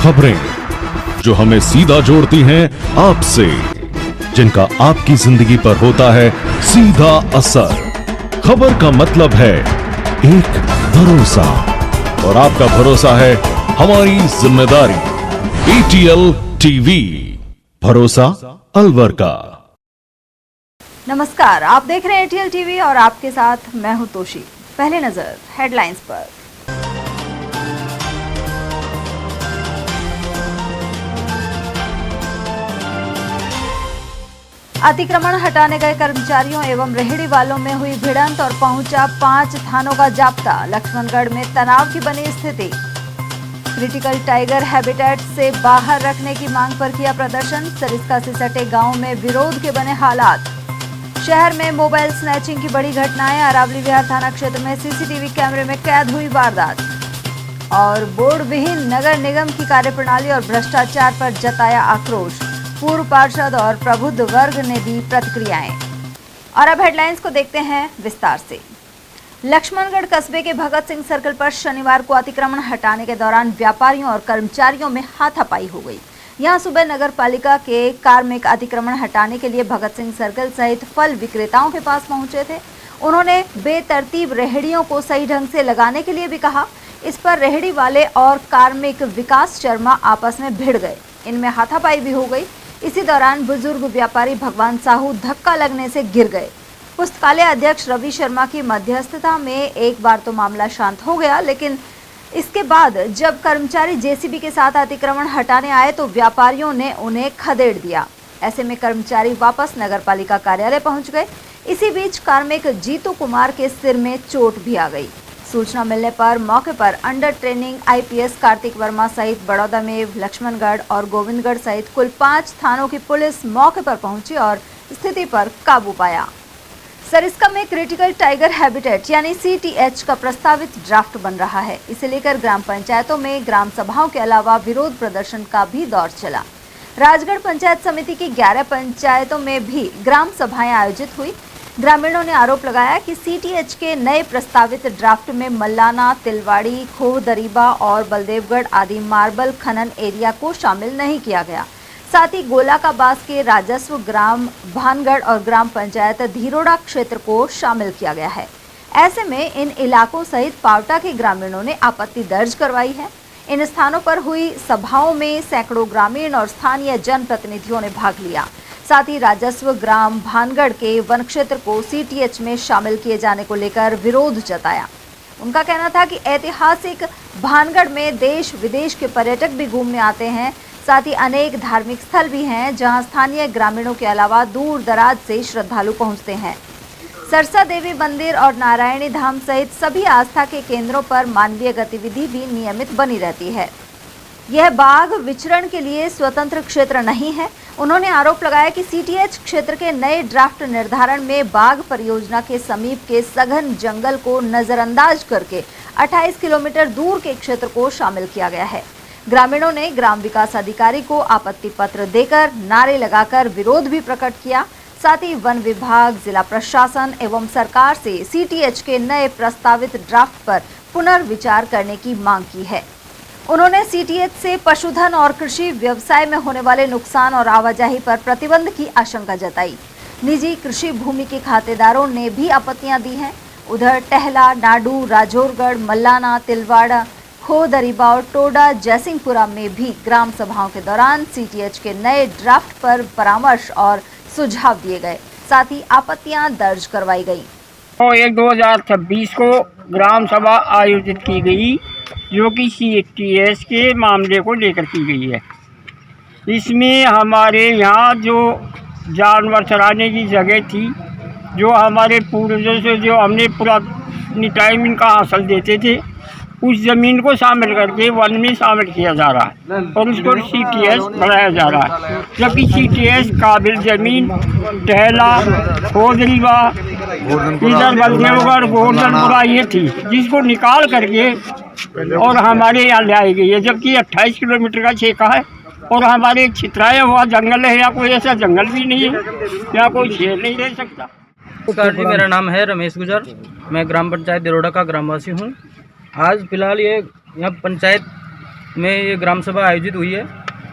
खबरें जो हमें सीधा जोड़ती हैं आपसे, जिनका आपकी जिंदगी पर होता है सीधा असर। खबर का मतलब है एक भरोसा, और आपका भरोसा है हमारी जिम्मेदारी। ATL टीवी, भरोसा अलवर का। नमस्कार, आप देख रहे हैं ATL टीवी और आपके साथ मैं हूं तोशी। पहले नजर हेडलाइंस पर। अतिक्रमण हटाने गए कर्मचारियों एवं रेहड़ी वालों में हुई भिड़ंत और पहुंचा 5 थानों का जाब्ता। लक्ष्मणगढ़ में तनाव की बनी स्थिति। क्रिटिकल टाइगर हैबिटेट से बाहर रखने की मांग पर किया प्रदर्शन। सरिस्का से सटे गांव में विरोध के बने हालात। शहर में मोबाइल स्नैचिंग की बड़ी घटनाएं। अरावली विहार थाना क्षेत्र में सीसीटीवी कैमरे में कैद हुई वारदात। और बोर्ड विहीन नगर निगम की कार्यप्रणाली और भ्रष्टाचार पर जताया आक्रोश। पूर्व पार्षद और प्रबुद्ध वर्ग ने दी प्रतिक्रियाएं। और अब हेडलाइंस को देखते हैं विस्तार से। लक्ष्मणगढ़ कस्बे के भगत सिंह सर्कल पर शनिवार को अतिक्रमण हटाने के दौरान व्यापारियों और कर्मचारियों में हाथापाई हो गई। यहां सुबह नगर पालिका के कार्मिक अतिक्रमण हटाने के लिए भगत सिंह सर्कल सहित फल विक्रेताओं के पास पहुंचे थे। उन्होंने बेतरतीब रेहड़ियों को सही ढंग से लगाने के लिए भी कहा। इस पर रेहड़ी वाले और कार्मिक विकास शर्मा आपस में भिड़ गए। इनमें हाथापाई भी हो गई। इसी दौरान बुजुर्ग व्यापारी भगवान साहू धक्का लगने से गिर गए। पुस्तकालय अध्यक्ष रवि शर्मा की मध्यस्थता में एक बार तो मामला शांत हो गया, लेकिन इसके बाद जब कर्मचारी जेसीबी के साथ अतिक्रमण हटाने आए तो व्यापारियों ने उन्हें खदेड़ दिया। ऐसे में कर्मचारी वापस नगरपालिका कार्यालय पहुंच गए। इसी बीच कार्मिक जीतू कुमार के सिर में चोट भी आ गई। सूचना मिलने पर मौके पर under training IPS Kartik Verma सहित बड़ौदा में लक्ष्मणगढ़ और गोविंदगढ़ सहित कुल 5 थानों की पुलिस मौके पर पहुंची और स्थिति पर काबू पाया। सरिस्का में क्रिटिकल टाइगर हैबिटेट यानी CTH का प्रस्तावित ड्राफ्ट बन रहा है। इसे लेकर ग्राम पंचायतों में ग्राम सभाओं के अलावा विरोध प्रदर्शन का भी दौर चला। राजगढ़ पंचायत समिति की 11 पंचायतों में भी ग्राम सभाएं आयोजित हुई। ग्रामीणों ने आरोप लगाया कि CTH के नए प्रस्तावित ड्राफ्ट में मल्लाना, तिलवाड़ी, खोह दरीबा और बलदेवगढ़ आदि मार्बल खनन एरिया को शामिल नहीं किया गया। साथ ही गोला का बास के राजस्व, ग्राम भानगढ़ और ग्राम पंचायत धीरोड़ा क्षेत्र को शामिल किया गया है। ऐसे में इन इलाकों सहित पावटा के ग्रामीणों ने आपत्ति दर्ज करवाई है। इन स्थानों पर हुई सभाओं में सैकड़ों ग्रामीण और स्थानीय जनप्रतिनिधियों ने भाग लिया। साथ ही राजस्व, ग्राम भानगढ़ के वन क्षेत्र को CTH में शामिल किए जाने को लेकर विरोध जताया। उनका कहना था कि ऐतिहासिक भानगढ़ में देश विदेश के पर्यटक भी घूमने आते हैं। साथ ही अनेक धार्मिक स्थल भी हैं जहां स्थानीय ग्रामीणों के अलावा दूर दराज से श्रद्धालु पहुंचते हैं। सरसा देवी मंदिर और नारायणी धाम सहित सभी आस्था के केंद्रों पर मानवीय गतिविधि भी नियमित बनी रहती है। यह बाघ विचरण के लिए स्वतंत्र क्षेत्र नहीं है। उन्होंने आरोप लगाया कि CTH क्षेत्र के नए ड्राफ्ट निर्धारण में बाघ परियोजना के समीप के सघन जंगल को नजरअंदाज करके 28 किलोमीटर दूर के क्षेत्र को शामिल किया गया है। ग्रामीणों ने ग्राम विकास अधिकारी को आपत्ति पत्र देकर नारे लगाकर विरोध भी प्रकट किया। साथ ही वन विभाग, जिला प्रशासन एवं सरकार से CTH के नए प्रस्तावित ड्राफ्ट पर पुनर्विचार करने की मांग की है। उन्होंने CTH से पशुधन और कृषि व्यवसाय में होने वाले नुकसान और आवाजाही पर प्रतिबंध की आशंका जताई। निजी कृषि भूमि के खातेदारों ने भी आपत्तियां दी हैं। उधर टहला, नाडू, राजौरगढ़, मल्लाना, तिलवाड़ा, खोह दरीबा और टोडा जयसिंहपुरा में भी ग्राम सभाओं के दौरान CTH के नए ड्राफ्ट पर परामर्श और सुझाव दिए गए। साथ ही आपत्तियां दर्ज करवाई गई। 1/2026 को ग्राम सभा आयोजित की गई, जो कि CTH के मामले को लेकर की गई है। इसमें हमारे यहाँ जो जानवर चराने की जगह थी, जो हमारे पूर्वजों से जो हमने पुरानी टाइम इनका हासिल देते थे, उस ज़मीन को शामिल करके वन में शामिल किया जा रहा है और उसको CTH बनाया जा रहा है। जबकि CTH काबिल ज़मीन टहला, खोदरीबा, इधर बलदेवगढ़, गोवर्धनपुरा ये थी, जिसको निकाल करके और हमारे यहाँ ले आई गई है। जबकि 28 किलोमीटर का छेका है और हमारे एक छितराया हुआ जंगल है। या कोई ऐसा जंगल भी नहीं है, या कोई शेर नहीं रह सकता। नमस्कार जी, मेरा नाम है रमेश गुजर। मैं ग्राम पंचायत दिरोड़ा का ग्रामवासी हूँ। आज फिलहाल ये यहाँ पंचायत में ये ग्राम सभा आयोजित हुई है।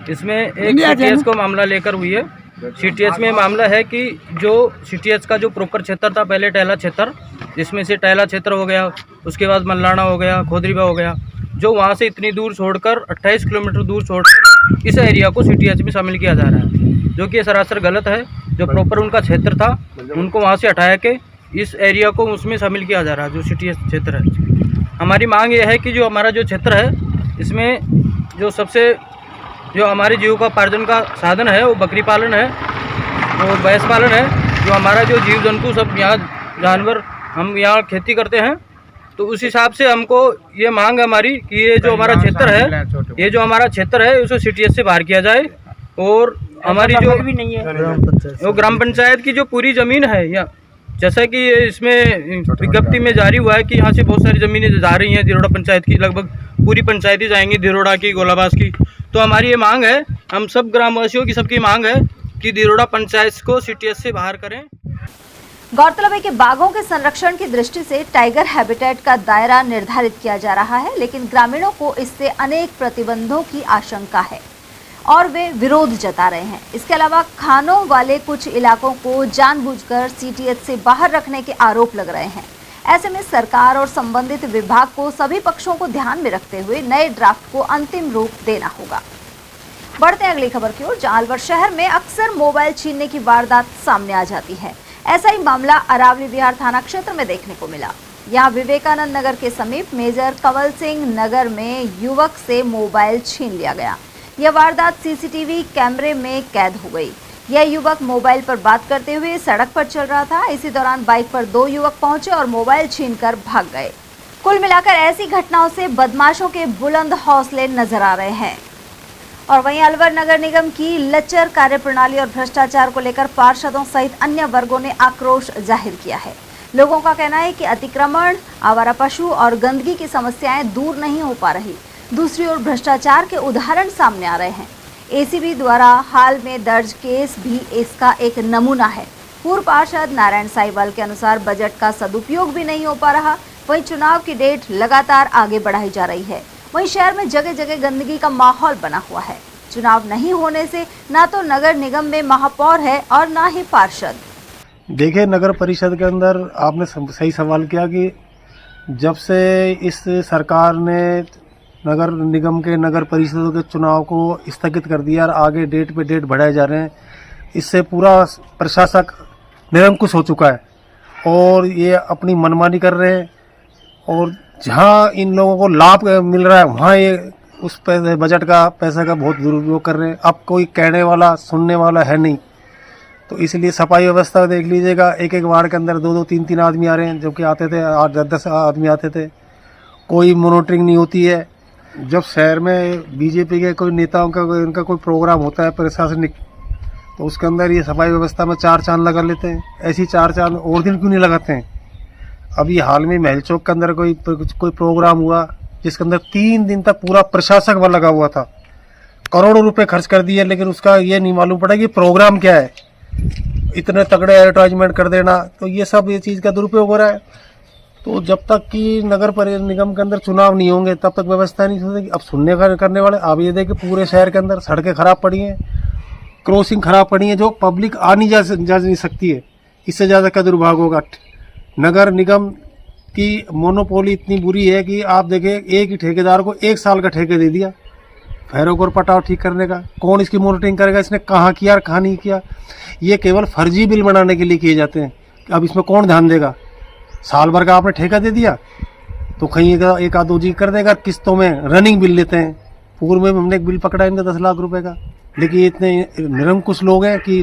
इसमें एक सीटीएस को मामला लेकर हुई है। सीटीएस में मामला है कि जो सीटीएस का जो प्रॉपर क्षेत्र था, पहले टहला क्षेत्र, जिसमें से टहला क्षेत्र हो गया, उसके बाद मल्लाना हो गया, खोदरीबा हो गया, जो वहाँ से इतनी दूर छोड़कर 28 किलोमीटर दूर छोड़कर इस एरिया को सीटीएस में शामिल किया जा रहा है, जो कि सरासर गलत है। जो प्रॉपर उनका क्षेत्र था उनको वहाँ से हटाया के इस एरिया को उसमें शामिल किया जा रहा है, जो सीटीएस क्षेत्र है। हमारी मांग ये है कि जो हमारा जो क्षेत्र है इसमें जो सबसे जो हमारे जीविकोपार्जन का साधन है वो बकरी पालन है और भैंस पालन है। जो हमारा जो जीव जंतु सब यहाँ जानवर हम यहाँ खेती करते हैं, तो उस हिसाब से हमको ये मांग है हमारी कि ये जो हमारा क्षेत्र है, ये जो हमारा क्षेत्र है उसे सीटीएस से बाहर किया जाए। और हमारी जो भी नहीं है वो ग्राम पंचायत की जो पूरी ज़मीन है, या जैसा कि इसमें विज्ञप्ति में जारी हुआ है कि यहाँ से बहुत सारी ज़मीनें जा रही हैं दिरोड़ा पंचायत की, लगभग पूरी पंचायती जाएंगी, दिरोड़ा की, गोलाबास की। तो हमारी ये मांग है, हम सब ग्रामवासियों की सबकी मांग है कि दिरोड़ा पंचायत को सीटीएस से बाहर करें। गौरतलब है कि बाघों के संरक्षण की दृष्टि से टाइगर हैबिटेट का दायरा निर्धारित किया जा रहा है, लेकिन ग्रामीणों को इससे अनेक प्रतिबंधों की आशंका है और वे विरोध जता रहे हैं। इसके अलावा खानों वाले कुछ इलाकों को जानबूझकर सीटीएस से बाहर रखने के आरोप लग रहे हैं। ऐसे में सरकार और संबंधित विभाग को सभी पक्षों को ध्यान में रखते हुए नए ड्राफ्ट को अंतिम रूप देना होगा। बढ़ते हैं अगली खबर की ओर, जहां अलवर शहर में अक्सर मोबाइल छीनने की वारदात सामने आ जाती है। ऐसा ही मामला अरावली विहार थाना क्षेत्र में देखने को मिला। यहाँ विवेकानंद नगर के समीप मेजर कंवल सिंह नगर में युवक से मोबाइल छीन लिया गया। यह वारदात सीसीटीवी कैमरे में कैद हो गई। यह युवक मोबाइल पर बात करते हुए सड़क पर चल रहा था। इसी दौरान बाइक पर दो युवक पहुंचे और मोबाइल छीनकर भाग गए। कुल मिलाकर ऐसी घटनाओं से बदमाशों के बुलंद हौसले नजर आ रहे हैं। और वहीं अलवर नगर निगम की लचर कार्यप्रणाली और भ्रष्टाचार को लेकर पार्षदों सहित अन्य वर्गों ने आक्रोश जाहिर किया है। लोगों का कहना है कि अतिक्रमण, आवारा पशु और गंदगी की समस्याएं दूर नहीं हो पा रही। दूसरी ओर भ्रष्टाचार के उदाहरण सामने आ रहे हैं। एसीबी द्वारा हाल में दर्ज केस भी इसका एक नमूना है। पूर्व पार्षद नारायण साईवाल के अनुसार बजट का सदुपयोग भी नहीं हो पा रहा। वहीं चुनाव की डेट लगातार आगे बढ़ाई जा रही है। वहीं शहर में जगह जगह गंदगी का माहौल बना हुआ है। चुनाव नहीं होने से ना तो नगर निगम में महापौर है और ना ही पार्षद। देखिए, नगर परिषद के अंदर आपने सही सवाल किया कि जब से इस सरकार ने नगर निगम के नगर परिषदों के चुनाव को स्थगित कर दिया और आगे डेट पे डेट बढ़ाए जा रहे हैं, इससे पूरा प्रशासक निरंकुश हो चुका है और ये अपनी मनमानी कर रहे हैं। और जहां इन लोगों को लाभ मिल रहा है वहां ये उस पैसे बजट का पैसे का बहुत दुरुपयोग कर रहे हैं। अब कोई कहने वाला सुनने वाला है नहीं। तो इसलिए सफाई व्यवस्था देख लीजिएगा, एक एक वार्ड के अंदर दो दो तीन तीन आदमी आ रहे हैं, जबकि आते थे 8-10 आदमी आते थे। कोई मॉनिटरिंग नहीं होती है। जब शहर में बीजेपी के कोई नेताओं का इनका कोई प्रोग्राम होता है प्रशासनिक, तो उसके अंदर ये सफाई व्यवस्था में 4 चांद लगा लेते हैं। ऐसी 4 चांद और दिन क्यों नहीं लगाते हैं? अभी हाल में महल चौक के अंदर कोई प्रोग्राम हुआ जिसके अंदर 3 दिन तक पूरा प्रशासक वह लगा हुआ था, करोड़ों रुपए खर्च कर दिए, लेकिन उसका ये नहीं मालूम पड़ा कि प्रोग्राम क्या है। इतने तगड़े एडवर्टाइजमेंट कर देना, तो ये सब ये चीज़ का दुरुपयोग हो रहा है। तो जब तक कि नगर निगम के अंदर चुनाव नहीं होंगे तब तक व्यवस्था नहीं होगी। अब सुनने करने वाले अब ये देखिए पूरे शहर के अंदर सड़कें खराब पड़ी हैं, क्रॉसिंग खराब पड़ी हैं, जो पब्लिक आ नहीं जा नहीं सकती है। इससे ज़्यादा क्या दुर्भाग्य होगा। नगर निगम की मोनोपोली इतनी बुरी है कि आप देखें, एक ही ठेकेदार को 1 साल का ठेके दे दिया फैरों और पटाव ठीक करने का। कौन इसकी मॉनिटरिंग करेगा, इसने कहाँ किया और कहाँ नहीं किया? ये केवल फर्जी बिल बनाने के लिए किए जाते हैं। अब इसमें कौन ध्यान देगा? साल भर का आपने ठेका दे दिया तो कहीं एक आध दो जी कर देगा। किस्तों में रनिंग बिल लेते हैं। पूर्व में हमने एक बिल पकड़ा इनका 10 लाख रुपए का, लेकिन ये इतने निरंकुश लोग हैं कि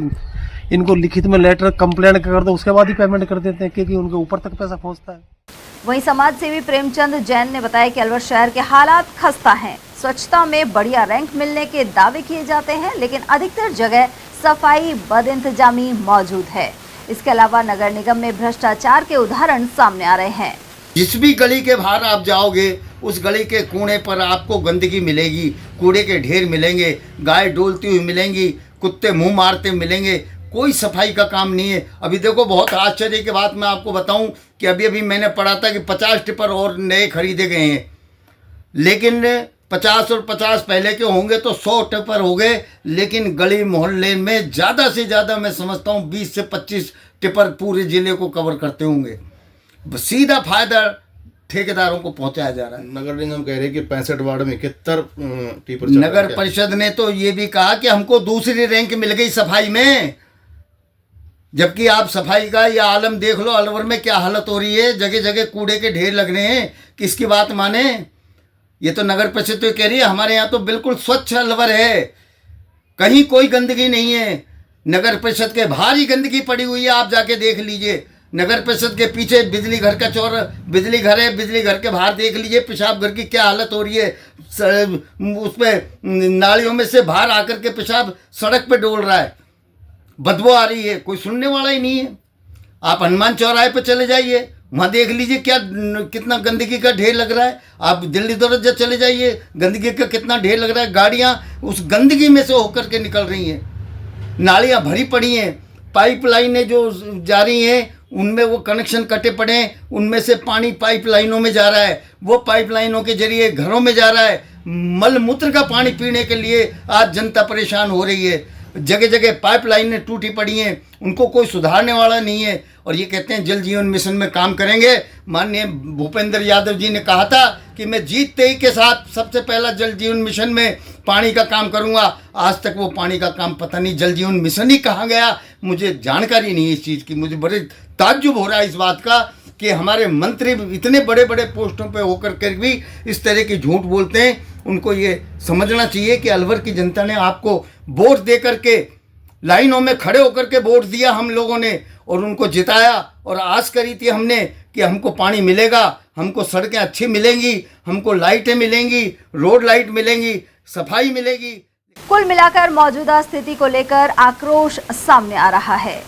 इनको लिखित में लेटर कंप्लेंट कर दो, उसके बाद ही पेमेंट कर देते हैं, क्योंकि उनके ऊपर तक पैसा पहुंचता है। वहीं समाज सेवी प्रेमचंद जैन ने बताया कि अलवर शहर के हालात खस्ता हैं। स्वच्छता में बढ़िया रैंक मिलने के दावे किए जाते हैं, लेकिन अधिकतर जगह सफाई बदइंतजामी मौजूद है। इसके अलावा नगर निगम में भ्रष्टाचार के उदाहरण सामने आ रहे हैं। जिस भी गली के बाहर आप जाओगे उस गली के कोने पर आपको गंदगी मिलेगी, कूड़े के ढेर मिलेंगे, गाय डोलती हुई मिलेंगी, कुत्ते मुंह मारते मिलेंगे। कोई सफाई का काम नहीं है। अभी देखो, बहुत आश्चर्य की बात मैं आपको बताऊं कि अभी मैंने पढ़ा था कि 50 टिपर और नए खरीदे गए हैं, लेकिन 50 और 50 पहले के होंगे तो 100 टिपर हो गए, लेकिन गली मोहल्ले में ज़्यादा से ज़्यादा मैं समझता हूँ 20 से 25 टिपर पूरे ज़िले को कवर करते होंगे। सीधा फायदा ठेकेदारों को पहुंचाया जा रहा है। नगर निगम कह रहे हैं कि 65 वार्ड में 71 टिपर। नगर परिषद ने तो ये भी कहा कि हमको दूसरी रैंक मिल गई सफाई में, जबकि आप सफाई का ये आलम देख लो, अलवर में क्या हालत हो रही है, जगह जगह कूड़े के ढेर लग रहे हैं। किसकी बात माने? ये तो नगर परिषद तो कह रही है हमारे यहाँ तो बिल्कुल स्वच्छ अलवर है, कहीं कोई गंदगी नहीं है। नगर परिषद के बाहर ही गंदगी पड़ी हुई है, आप जाके देख लीजिए। नगर परिषद के पीछे बिजली घर का बिजली घर है, बिजली घर के बाहर देख लीजिए पेशाब घर की क्या हालत हो रही है। उसमें नालियों में से बाहर आकर के पेशाब सड़क पे डोल रहा है, बदबू आ रही है, कोई सुनने वाला ही नहीं है। आप हनुमान चौराहे पे चले जाइए, वहाँ देख लीजिए क्या कितना गंदगी का ढेर लग रहा है। आप दिल्ली दौलत चले जाइए, गंदगी का कितना ढेर लग रहा है। गाड़ियाँ उस गंदगी में से होकर के निकल रही हैं, नालियाँ भरी पड़ी हैं, पाइपलाइनें जो जा रही हैं उनमें वो कनेक्शन कटे पड़े हैं, उनमें से पानी पाइपलाइनों में जा रहा है, वो पाइपलाइनों के जरिए घरों में जा रहा है। मल मूत्र का पानी पीने के लिए आज जनता परेशान हो रही है। जगह जगह पाइपलाइनें टूटी पड़ी हैं, उनको कोई सुधारने वाला नहीं है। और ये कहते हैं जल जीवन मिशन में काम करेंगे। माननीय भूपेंद्र यादव जी ने कहा था कि मैं जीतते ही के साथ सबसे पहला जल जीवन मिशन में पानी का काम करूंगा। आज तक वो पानी का काम पता नहीं जल जीवन मिशन ही कहाँ गया, मुझे जानकारी नहीं है इस चीज़ की। मुझे बड़े ताज्जुब हो रहा है इस बात का कि हमारे मंत्री इतने बड़े बड़े पोस्टों पे होकर के भी इस तरह की झूठ बोलते हैं। उनको ये समझना चाहिए कि अलवर की जनता ने आपको वोट दे करके लाइनों में खड़े होकर के वोट दिया हम लोगों ने, और उनको जिताया, और आस करी थी हमने कि हमको पानी मिलेगा, हमको सड़कें अच्छी मिलेंगी, हमको लाइटें मिलेंगी, रोड लाइट मिलेंगी, सफाई मिलेगी। कुल मिलाकर मौजूदा स्थिति को लेकर आक्रोश सामने आ रहा है।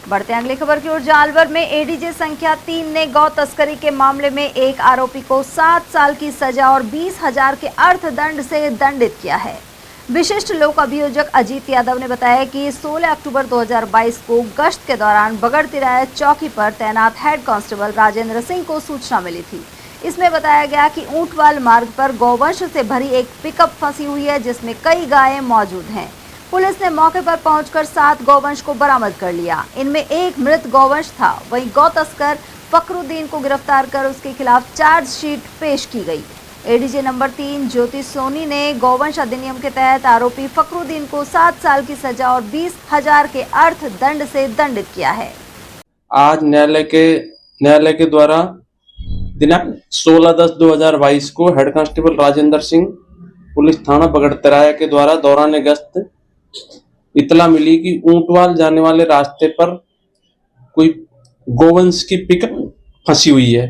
बढ़ते अगली खबर की ओर। जालवर में एडीजे संख्या 3 ने गौ तस्करी के मामले में एक आरोपी को 7 साल की सजा और 20,000 के अर्थदंड से दंडित किया है। विशिष्ट लोक अभियोजक अजीत यादव ने बताया कि 16 अक्टूबर 2022 को गश्त के दौरान बगड़ तिराया चौकी पर तैनात हेड कांस्टेबल राजेंद्र सिंह को सूचना मिली थी। इसमें बताया गया कि ऊंटवाल मार्ग पर गौवंश से भरी एक पिकअप फंसी हुई है, जिसमें कई गायें मौजूद हैं। पुलिस ने मौके पर पहुंचकर 7 गौवंश को बरामद कर लिया। इनमें एक मृत गौवंश था। वहीं गौ तस्कर फखरुद्दीन को गिरफ्तार कर उसके खिलाफ चार्जशीट पेश की गई। एडीजे नंबर 3 ज्योति सोनी ने गौवंश अधिनियम के तहत आरोपी फखरुद्दीन को 7 साल की सजा और 20,000 के अर्थदंड से दंडित किया है। आज न्यायालय के द्वारा दिनांक 16/10/2022 को head constable Rajendra Singh police थाना बगड़तराया के द्वारा दौरान गश्त इतला मिली कि ऊंटवाल जाने वाले रास्ते पर कोई गोवंश की पिकअप फंसी हुई है।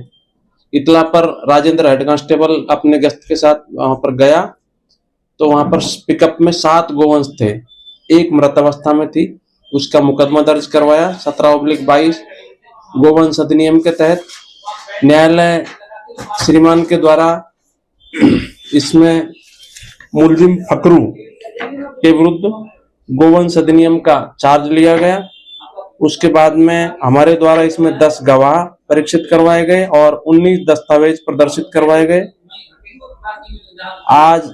इतला पर राजेंद्र हेड कांस्टेबल अपने गश्त के साथ वहां पर गया तो वहां पर पिकअप में 7 गोवंश थे, एक मृत अवस्था में थी। उसका मुकदमा दर्ज करवाया 17/22 गोवंश अधिनियम के तहत। न्यायालय श्रीमान के द्वारा इसमें मुलजिम फकरू के विरुद्ध गोवंश अधिनियम का चार्ज लिया गया। उसके बाद में हमारे द्वारा इसमें 10 गवाह परीक्षित करवाए गए और 19 दस्तावेज प्रदर्शित करवाए गए। आज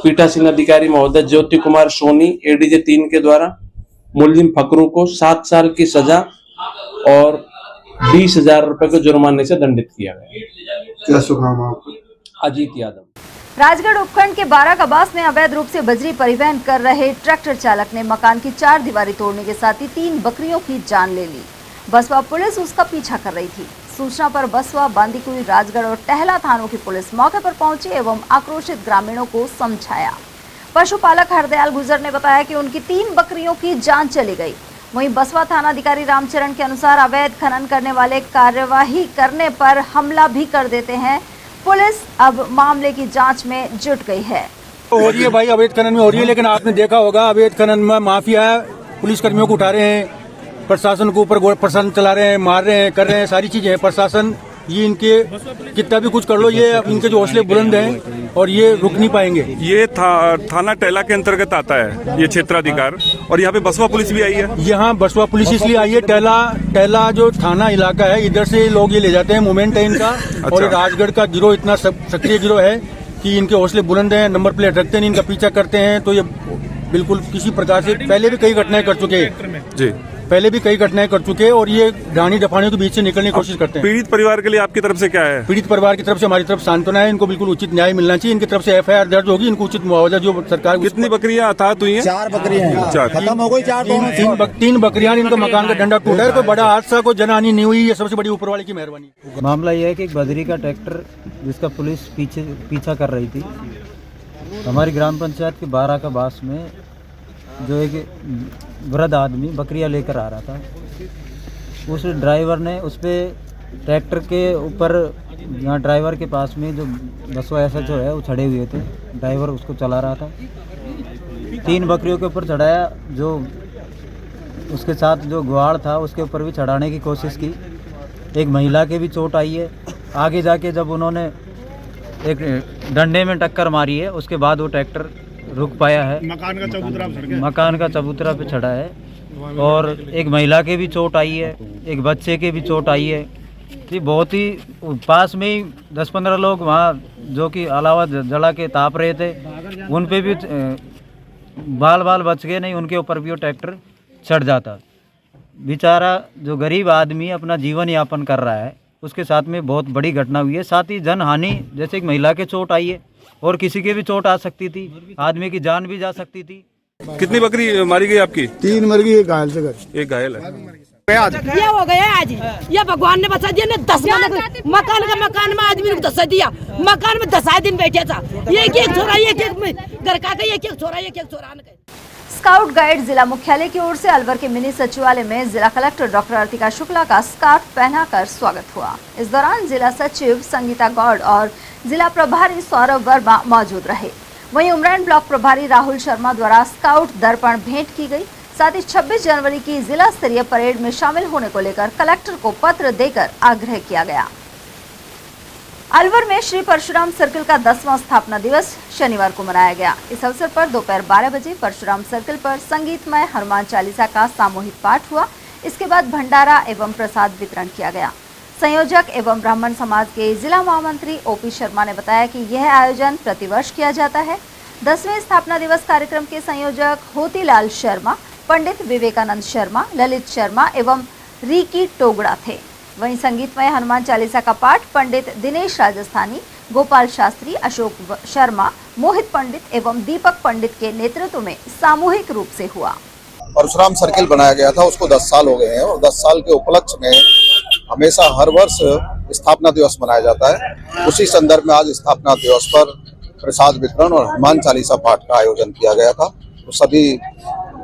पीठासीन अधिकारी महोदय ज्योति कुमार सोनी एडीजे 3 के द्वारा मुलजिम फकरू को 7 साल की सजा और 20,000 रुपए के जुर्माने से दंडित किया गया। क्या शुभ नाम आपका? अजीत यादव। राजगढ़ उपखंड के बाराकबास में अवैध रूप से बजरी परिवहन कर रहे ट्रैक्टर चालक ने मकान की 4 दीवारी तोड़ने के साथ ही 3 बकरियों की जान ले ली। बसवा पुलिस उसका पीछा कर रही थी। सूचना पर बसवा, बांदीकुई, राजगढ़ और टहला थानों की पुलिस मौके पर पहुंची एवं आक्रोशित ग्रामीणों को समझाया। पशुपालक हरदयाल गुजर ने बताया कि उनकी 3 बकरियों की जान चली गई। वहीं बसवा थानाधिकारी रामचरण के अनुसार अवैध खनन करने वाले कार्यवाही करने पर हमला भी कर देते हैं। पुलिस अब मामले की जांच में जुट गई है। हो रही है भाई, अवैध खनन में हो रही है, लेकिन आपने देखा होगा अवैध खनन में माफिया पुलिस कर्मियों को उठा रहे हैं, प्रशासन के ऊपर प्रशासन चला रहे हैं, मार रहे हैं, कर रहे हैं, सारी चीजें हैं। प्रशासन ये इनके कितना भी कुछ कर लो, ये इनके जो हौसले बुलंद हैं और ये रुक नहीं पाएंगे। ये थाना टहला के अंतर्गत आता है ये क्षेत्राधिकार, और यहाँ पे बसवा पुलिस भी आई है। यहाँ बसवा पुलिस इसलिए आई है, टहला जो थाना इलाका है, इधर से लोग ये ले जाते हैं, मूवमेंट है इनका। और राजगढ़ का गिरोह इतना सक्रिय गिरोह है कि इनके हौसले बुलंद हैं, नंबर प्लेट रखते नहीं, इनका पीछा करते हैं, तो ये बिल्कुल किसी प्रकार से पहले भी कई घटनाएं कर चुके हैं जी, पहले भी कई घटनाएं कर चुके हैं और ये डानी डफानियों के बीच से निकलने की कोशिश करते हैं। पीड़ित परिवार के लिए आपकी तरफ से क्या है? पीड़ित परिवार की तरफ से हमारी तरफ सांत्वना है, इनको बिल्कुल उचित न्याय मिलना चाहिए, इनकी तरफ से FIR दर्ज होगी, इनको उचित मुआवजा जो सरकार। कितनी बकरियां अर्थात हुई हैं? 4 बकरियां हैं, खत्म हो गई। 3 बकरियां, इनका मकान का डंडा टूटा है, कोई बड़ा हादसा, कोई जनहानि नहीं हुई, ये सबसे बड़ी ऊपर वाले की मेहरबानी। मामला यह है कि एक बजरी का ट्रैक्टर जिसका पुलिस पीछा कर रही थी, हमारी ग्राम पंचायत के 12 का बास में जो एक वृद्ध आदमी बकरियां लेकर आ रहा था, उस ड्राइवर ने उस पर ट्रैक्टर के ऊपर, यहाँ ड्राइवर के पास में जो बसवा ऐसा जो है वो चढ़े हुए थे, ड्राइवर उसको चला रहा था, 3 बकरियों के ऊपर चढ़ाया, जो उसके साथ जो ग्वाड़ था उसके ऊपर भी चढ़ाने की कोशिश की, एक महिला के भी चोट आई है। आगे जाके जब उन्होंने एक डंडे में टक्कर मारी है, उसके बाद वो ट्रैक्टर रुक पाया है, मकान का चबूतरा पे चढ़ा है, और एक महिला के भी चोट आई है, एक बच्चे के भी चोट आई है। ये बहुत ही पास में ही 10-15 लोग वहाँ जो कि अलावा जला के ताप रहे थे, उन पे भी बाल बच गए, नहीं उनके ऊपर भी वो ट्रैक्टर चढ़ जाता। बेचारा जो गरीब आदमी अपना जीवन यापन कर रहा है, उसके साथ में बहुत बड़ी घटना हुई है। साथ ही जन हानि, जैसे एक महिला के चोट आई है और किसी के भी चोट आ सकती थी, आदमी की जान भी जा सकती थी। कितनी बकरी मारी गई आपकी? 3 मर गई, एक घायल से गई। एक घायल है। ये हो गया आज, ये भगवान ने बचा दिया ना। 10 मकान में आदमी को दसा दिया, मकान में 10 दिन बैठे था, एक छोरा, एक घर का, एक छोरा। स्काउट गाइड जिला मुख्यालय की ओर से अलवर के मिनी सचिवालय में जिला कलेक्टर डॉक्टर अर्तिका शुक्ला का स्कार्फ पहनाकर स्वागत हुआ। इस दौरान जिला सचिव संगीता गौड़ और जिला प्रभारी सौरभ वर्मा मौजूद रहे। वहीं उमरान ब्लॉक प्रभारी राहुल शर्मा द्वारा स्काउट दर्पण भेंट की गई। साथ ही 26 जनवरी की जिला स्तरीय परेड में शामिल होने को लेकर कलेक्टर को पत्र देकर आग्रह किया गया। अलवर में श्री परशुराम सर्किल का 10वां स्थापना दिवस शनिवार को मनाया गया। इस अवसर पर दोपहर 12 बजे परशुराम सर्किल पर संगीतमय हनुमान चालीसा का सामूहिक पाठ हुआ। इसके बाद भंडारा एवं प्रसाद वितरण किया गया। संयोजक एवं ब्राह्मण समाज के जिला महामंत्री OP शर्मा ने बताया कि यह आयोजन प्रतिवर्ष किया जाता है। 10वें स्थापना दिवस कार्यक्रम के संयोजक होतीलाल शर्मा, पंडित विवेकानंद शर्मा, ललित शर्मा एवं रिकी टोगड़ा थे। वहीं संगीतमय हनुमान चालीसा का पाठ पंडित दिनेश राजस्थानी, गोपाल शास्त्री, अशोक शर्मा, मोहित पंडित एवं दीपक पंडित के नेतृत्व में सामूहिक रूप से हुआ। परशुराम सर्किल बनाया गया था, उसको 10 साल हो गए हैं और 10 साल के उपलक्ष्य में हमेशा हर वर्ष स्थापना दिवस मनाया जाता है। उसी संदर्भ में आज स्थापना दिवस पर प्रसाद वितरण और हनुमान चालीसा पाठ का आयोजन किया गया था। तो सभी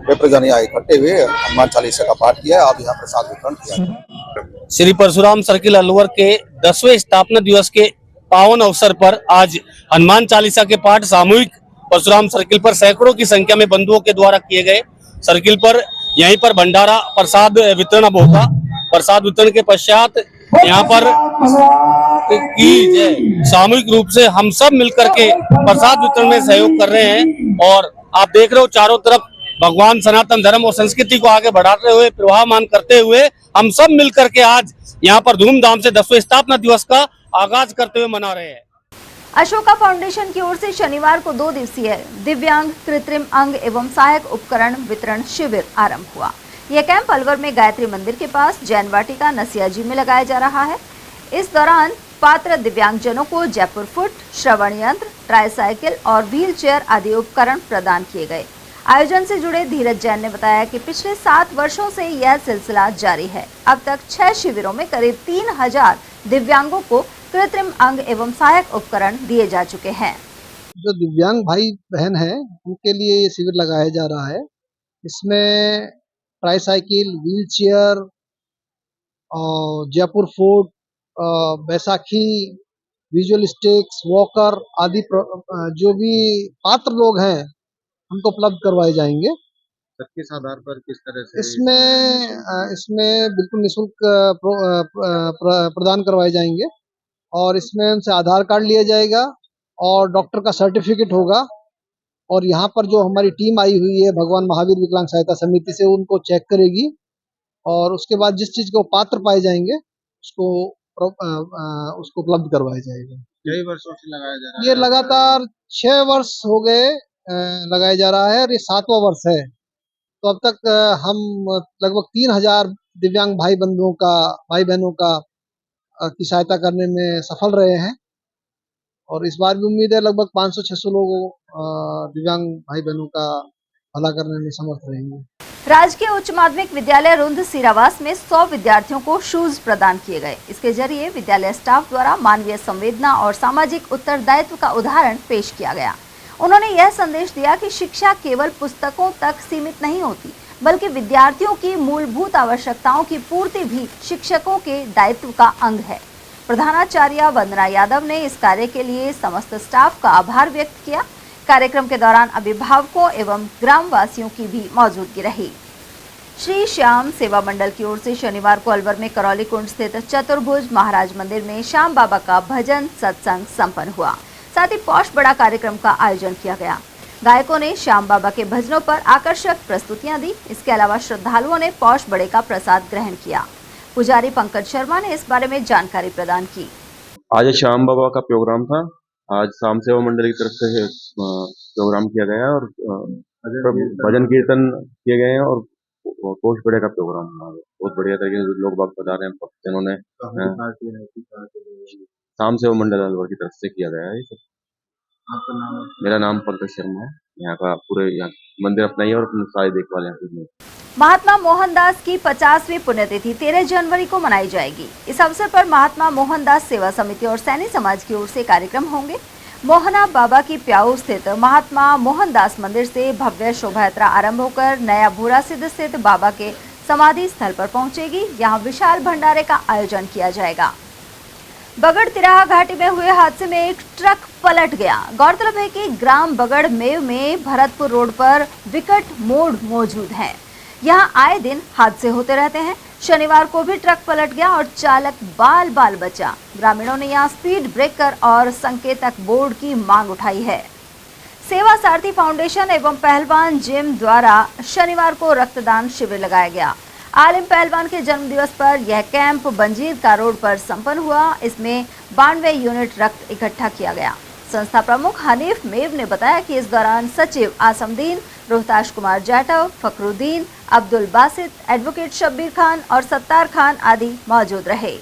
विप्रजन यहाँ इकट्ठे हुए हनुमान चालीसा का पाठ किया, आज यहाँ प्रसाद वितरण किया। श्री परशुराम सर्किल अलवर के 10वें स्थापना दिवस के पावन अवसर पर आज हनुमान चालीसा के पाठ सामूहिक परशुराम सर्किल पर सैकड़ों की संख्या में बंधुओं के द्वारा किए गए। सर्किल पर यहीं पर भंडारा प्रसाद वितरण अब होगा। प्रसाद वितरण के पश्चात यहाँ पर सामूहिक रूप से हम सब मिलकर के प्रसाद वितरण में सहयोग कर रहे हैं। और आप देख रहे हो चारों तरफ भगवान सनातन धर्म और संस्कृति को आगे बढ़ाते हुए, प्रवाहमान करते हुए हम सब मिलकर के आज यहाँ पर धूमधाम से 10वें स्थापना दिवस का आगाज करते हुए मना रहे हैं। अशोका फाउंडेशन की ओर से शनिवार को 2 दिवसीय दिव्यांग कृत्रिम अंग एवं सहायक उपकरण वितरण शिविर आरंभ हुआ। यह कैंप अलवर में गायत्री मंदिर के पास जैन वाटिका नसियाजी में लगाया जा रहा है। इस दौरान पात्र दिव्यांगजनों को जयपुर फुट, श्रवण यंत्र, ट्राईसाइकिल और व्हील चेयर आदि उपकरण प्रदान किए गए। आयोजन से जुड़े धीरज जैन ने बताया कि पिछले 7 वर्षों से यह सिलसिला जारी है। अब तक 6 शिविरों में करीब 3000 दिव्यांगों को कृत्रिम अंग एवं सहायक उपकरण दिए जा चुके हैं। जो दिव्यांग भाई बहन हैं उनके लिए ये शिविर लगाया जा रहा है। इसमें ट्राईसाइकिल, व्हील चेयर और जयपुर फूट, बैसाखी, विजुअल स्टिक्स, वॉकर आदि जो भी पात्र लोग हैं उनको उपलब्ध करवाए जाएंगे। किस आधार पर, किस तरह से? इसमें बिल्कुल निःशुल्क प्रदान करवाए जाएंगे और इसमें उनसे आधार कार्ड लिया जाएगा और डॉक्टर का सर्टिफिकेट होगा। और यहाँ पर जो हमारी टीम आई हुई है भगवान महावीर विकलांग सहायता समिति से, उनको चेक करेगी और उसके बाद जिस चीज को पात्र पाए जाएंगे उसको उपलब्ध करवाया जाएगा। कई वर्षों से लगाया जा रहा ये लगातार 6 वर्ष हो गए लगाया जा रहा है और ये 7वां वर्ष है। तो अब तक हम लगभग 3000 दिव्यांग भाई बहनों का की सहायता करने में सफल रहे हैं और इस बार भी उम्मीद है लगभग 500-600 लोगों दिव्यांग भाई बहनों का भला करने में समर्थ रहेंगे। राजकीय उच्च माध्यमिक विद्यालय रुंद सीरावास में 100 विद्यार्थियों को शूज प्रदान किए गए। इसके जरिए विद्यालय स्टाफ द्वारा मानवीय संवेदना और सामाजिक उत्तरदायित्व का उदाहरण पेश किया गया। उन्होंने यह संदेश दिया कि शिक्षा केवल पुस्तकों तक सीमित नहीं होती, बल्कि विद्यार्थियों की मूलभूत आवश्यकताओं की पूर्ति भी शिक्षकों के दायित्व का अंग है। प्रधानाचार्य वंदना यादव ने इस कार्य के लिए समस्त स्टाफ का आभार व्यक्त किया। कार्यक्रम के दौरान अभिभावकों एवं ग्रामवासियों की भी मौजूदगी रही। श्री श्याम सेवा मंडल की ओर से शनिवार को अलवर में करौली कुंड स्थित चतुर्भुज महाराज मंदिर में श्याम बाबा का भजन सत्संग संपन्न हुआ। साथ ही पौष बड़ा कार्यक्रम का आयोजन किया गया। गायकों ने श्याम बाबा के भजनों पर आकर्षक प्रस्तुतियां दी। इसके अलावा श्रद्धालुओं ने पौष बड़े का प्रसाद ग्रहण किया। पुजारी पंकज शर्मा ने इस बारे में जानकारी प्रदान की। आज श्याम बाबा का प्रोग्राम था। आज शाम सेवा मंडल की तरफ से प्रोग्राम किया गया और भजन कीर्तन किए गए हैं और पौष बड़े का प्रोग्राम बहुत बढ़िया तरीके से लोग बाग बता रहे हैं। जिन्होंने शाम सेवा मंडल अलवर की तरफ से किया गया है। आपका नाम? मेरा नाम पंकज शर्मा है। यहाँ का पूरे यहाँ मंदिर अपना ही है और अपने सारे देखभाल यहाँ पे। महात्मा मोहनदास की 50वीं पुण्यतिथि 13 जनवरी को मनाई जाएगी। इस अवसर पर महात्मा मोहनदास सेवा समिति और सैनी समाज की ओर से कार्यक्रम होंगे। मोहना बाबा की प्याऊ स्थित महात्मा मोहनदास मंदिर से भव्य शोभा यात्रा आरंभ होकर नया भूरा सिद्ध स्थित बाबा के समाधि स्थल पर पहुंचेगी। यहाँ विशाल भंडारे का आयोजन किया जाएगा। बगड़ तिराहा घाटी में हुए हादसे में एक ट्रक पलट गया। गौरतलब है कि ग्राम बगड़ मेव में भरतपुर रोड पर विकट मोड़ मौजूद है। यहाँ आए दिन हादसे होते रहते हैं। शनिवार को भी ट्रक पलट गया और चालक बाल बाल बचा। ग्रामीणों ने यहाँ स्पीड ब्रेकर और संकेतक बोर्ड की मांग उठाई है। सेवा सारथी फाउंडेशन एवं पहलवान जिम द्वारा शनिवार को रक्तदान शिविर लगाया गया। आलिम पहलवान के जन्मदिवस पर यह कैंप बंजीर का रोड पर संपन्न हुआ। इसमें 92 यूनिट रक्त इकट्ठा किया गया। संस्था प्रमुख हनीफ मेव ने बताया कि इस दौरान सचिव आसमदीन, रोहताश कुमार जाटव, फखरुद्दीन, अब्दुल बासित, एडवोकेट शब्बीर खान और सत्तार खान आदि मौजूद रहे।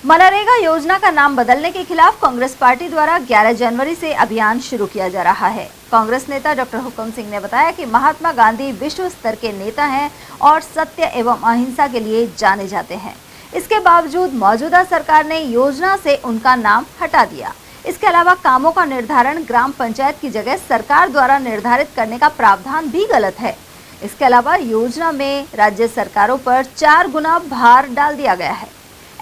मनरेगा योजना का नाम बदलने के खिलाफ कांग्रेस पार्टी द्वारा 11 जनवरी से अभियान शुरू किया जा रहा है। कांग्रेस नेता डॉक्टर हुक्म सिंह ने बताया कि महात्मा गांधी विश्व स्तर के नेता हैं और सत्य एवं अहिंसा के लिए जाने जाते हैं। इसके बावजूद मौजूदा सरकार ने योजना से उनका नाम हटा दिया। इसके अलावा कामों का निर्धारण ग्राम पंचायत की जगह सरकार द्वारा निर्धारित करने का प्रावधान भी गलत है। इसके अलावा योजना में राज्य सरकारों पर 4 गुना भार डाल दिया गया है।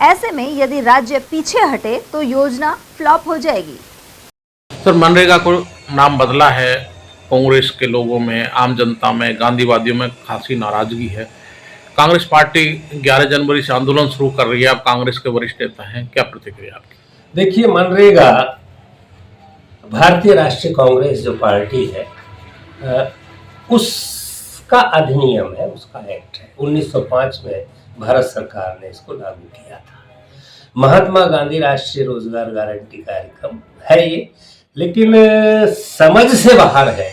ऐसे में यदि राज्य पीछे हटे तो योजना फ्लॉप हो जाएगी। सर, मनरेगा को नाम बदला है। कांग्रेस के लोगों में, आम जनता में, गांधीवादियों में खासी नाराजगी है। कांग्रेस पार्टी 11 जनवरी से आंदोलन शुरू कर रही है। आप कांग्रेस के वरिष्ठ नेता हैं, क्या प्रतिक्रिया आपकी? देखिए, मनरेगा भारतीय राष्ट्रीय कांग्रेस जो पार्टी है उसका अधिनियम है, उसका एक्ट है। 1905 में भारत सरकार ने इसको लागू किया था। महात्मा गांधी राष्ट्रीय रोजगार गारंटी कार्यक्रम है ये, लेकिन समझ से बाहर है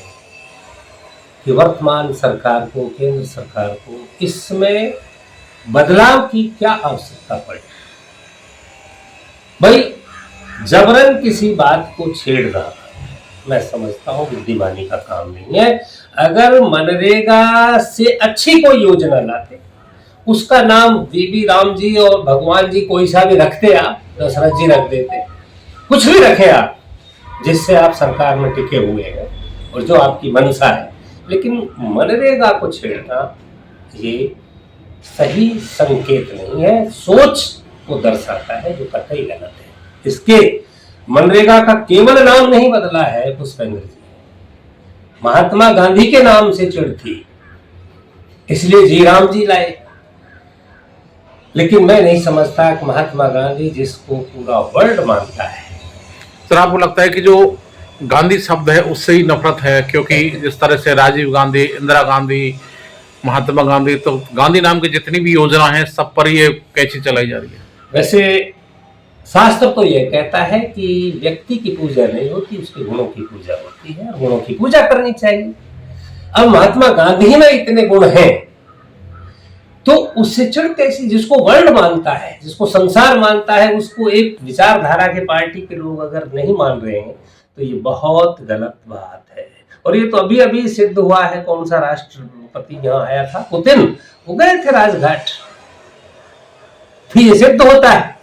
कि वर्तमान सरकार को, केंद्र सरकार को इसमें बदलाव की क्या आवश्यकता पड़ी। भाई, जबरन किसी बात को छेड़ना मैं समझता हूँ बुद्धिमानी का काम नहीं है। अगर मनरेगा से अच्छी कोई योजना लाते, उसका नाम बीबी राम जी और भगवान जी कोई सा भी रखते, आप दशरथ जी रख देते, कुछ भी रखे आप, जिससे आप सरकार में टिके हुए हैं और जो आपकी मंशा है। लेकिन मनरेगा को छेड़ना ये सही संकेत नहीं है, सोच को दर्शाता है जो कतई गलत है। इसके मनरेगा का केवल नाम नहीं बदला है पुष्पेंद्र जी, महात्मा गांधी के नाम से चिढ़ थी, इसलिए जी राम जी लाए। लेकिन मैं नहीं समझता कि महात्मा गांधी जिसको पूरा वर्ल्ड मानता है। सर, आपको लगता है कि जो गांधी शब्द है उससे ही नफरत है? क्योंकि जिस तरह से राजीव गांधी, इंदिरा गांधी, महात्मा गांधी, तो गांधी नाम की जितनी भी योजना है सब पर ये कैची चलाई जा रही है। वैसे शास्त्र तो यह कहता है कि व्यक्ति की पूजा नहीं होती, उसके गुणों की पूजा होती है, और गुणों की पूजा करनी चाहिए। अब महात्मा गांधी में इतने गुण हैं तो उससे चिढ़ कैसी? जिसको वर्ल्ड मानता है, जिसको संसार मानता है, उसको एक विचारधारा के पार्टी के लोग अगर नहीं मान रहे हैं तो ये बहुत गलत बात है। और ये तो अभी अभी सिद्ध हुआ है। कौन सा राष्ट्रपति यहाँ आया था, पुतिन, वो गए थे राजघाट। फिर ये सिद्ध होता है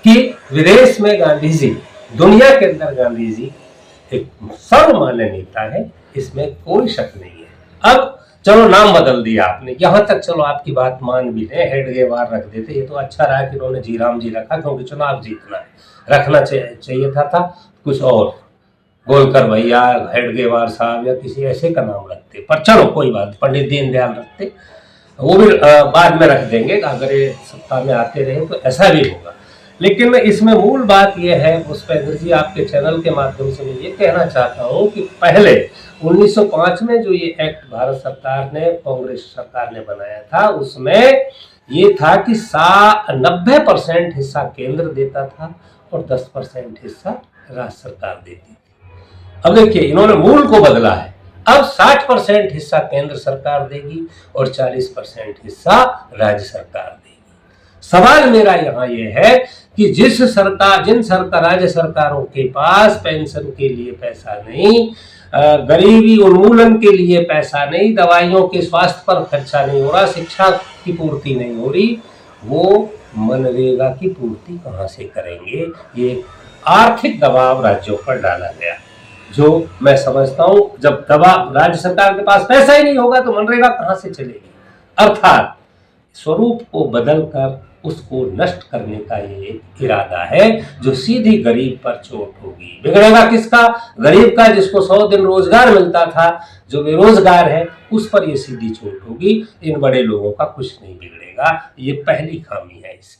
कि विदेश में गांधी जी, दुनिया के अंदर गांधी जी एक सर्वमान्य नेता है, इसमें कोई शक नहीं है। अब चलो नाम बदल दिया आपने, यहां तक चलो आपकी बात मान भी ले, हेडगेवार रख देते, ये तो अच्छा रहा कि उन्होंने जी राम जी रखा, क्योंकि चुनाव जीतना है, रखना चाहिए था कुछ और, गोलकर भैया, हेडगेवार साहब या किसी ऐसे का नाम रखते। पर चलो कोई बात, पंडित दीनदयाल रखते, वो भी बाद में रख देंगे, अगर ये सत्ता में आते रहे तो ऐसा भी होगा। लेकिन इसमें मूल बात यह है, पुष्पेंद्र जी, आपके चैनल के माध्यम से मैं ये कहना चाहता हूँ कि पहले 1905 में जो ये एक्ट भारत सरकार ने, कांग्रेस सरकार ने बनाया था, उसमें ये था कि 90% हिस्सा केंद्र देता था और 10% हिस्सा राज्य सरकार देती थी। अब देखिए इन्होंने मूल को बदला है, अब 60% हिस्सा केंद्र सरकार देगी और 40% हिस्सा राज्य सरकार देगी। सवाल मेरा यहाँ ये है कि जिन राज्य सरकारों के पास पेंशन के लिए पैसा नहीं, गरीबी उन्मूलन के लिए पैसा नहीं, दवाइयों के स्वास्थ्य पर खर्चा नहीं हो रहा, शिक्षा की पूर्ति नहीं हो रही, वो मनरेगा की पूर्ति कहाँ से करेंगे? ये आर्थिक दबाव राज्यों पर डाला गया, जो मैं समझता हूँ जब दबाव, राज्य सरकार के पास पैसा ही नहीं होगा तो मनरेगा कहाँ से चलेगी? अर्थात स्वरूप को बदलकर उसको नष्ट करने का ये एक इरादा है, जो सीधी गरीब पर चोट होगी। बिगड़ेगा किसका? गरीब का, जिसको 100 दिन रोजगार मिलता था, जो बेरोजगार है उस पर ये सीधी चोट होगी। इन बड़े लोगों का कुछ नहीं बिगड़ेगा, ये पहली खामी है इसकी।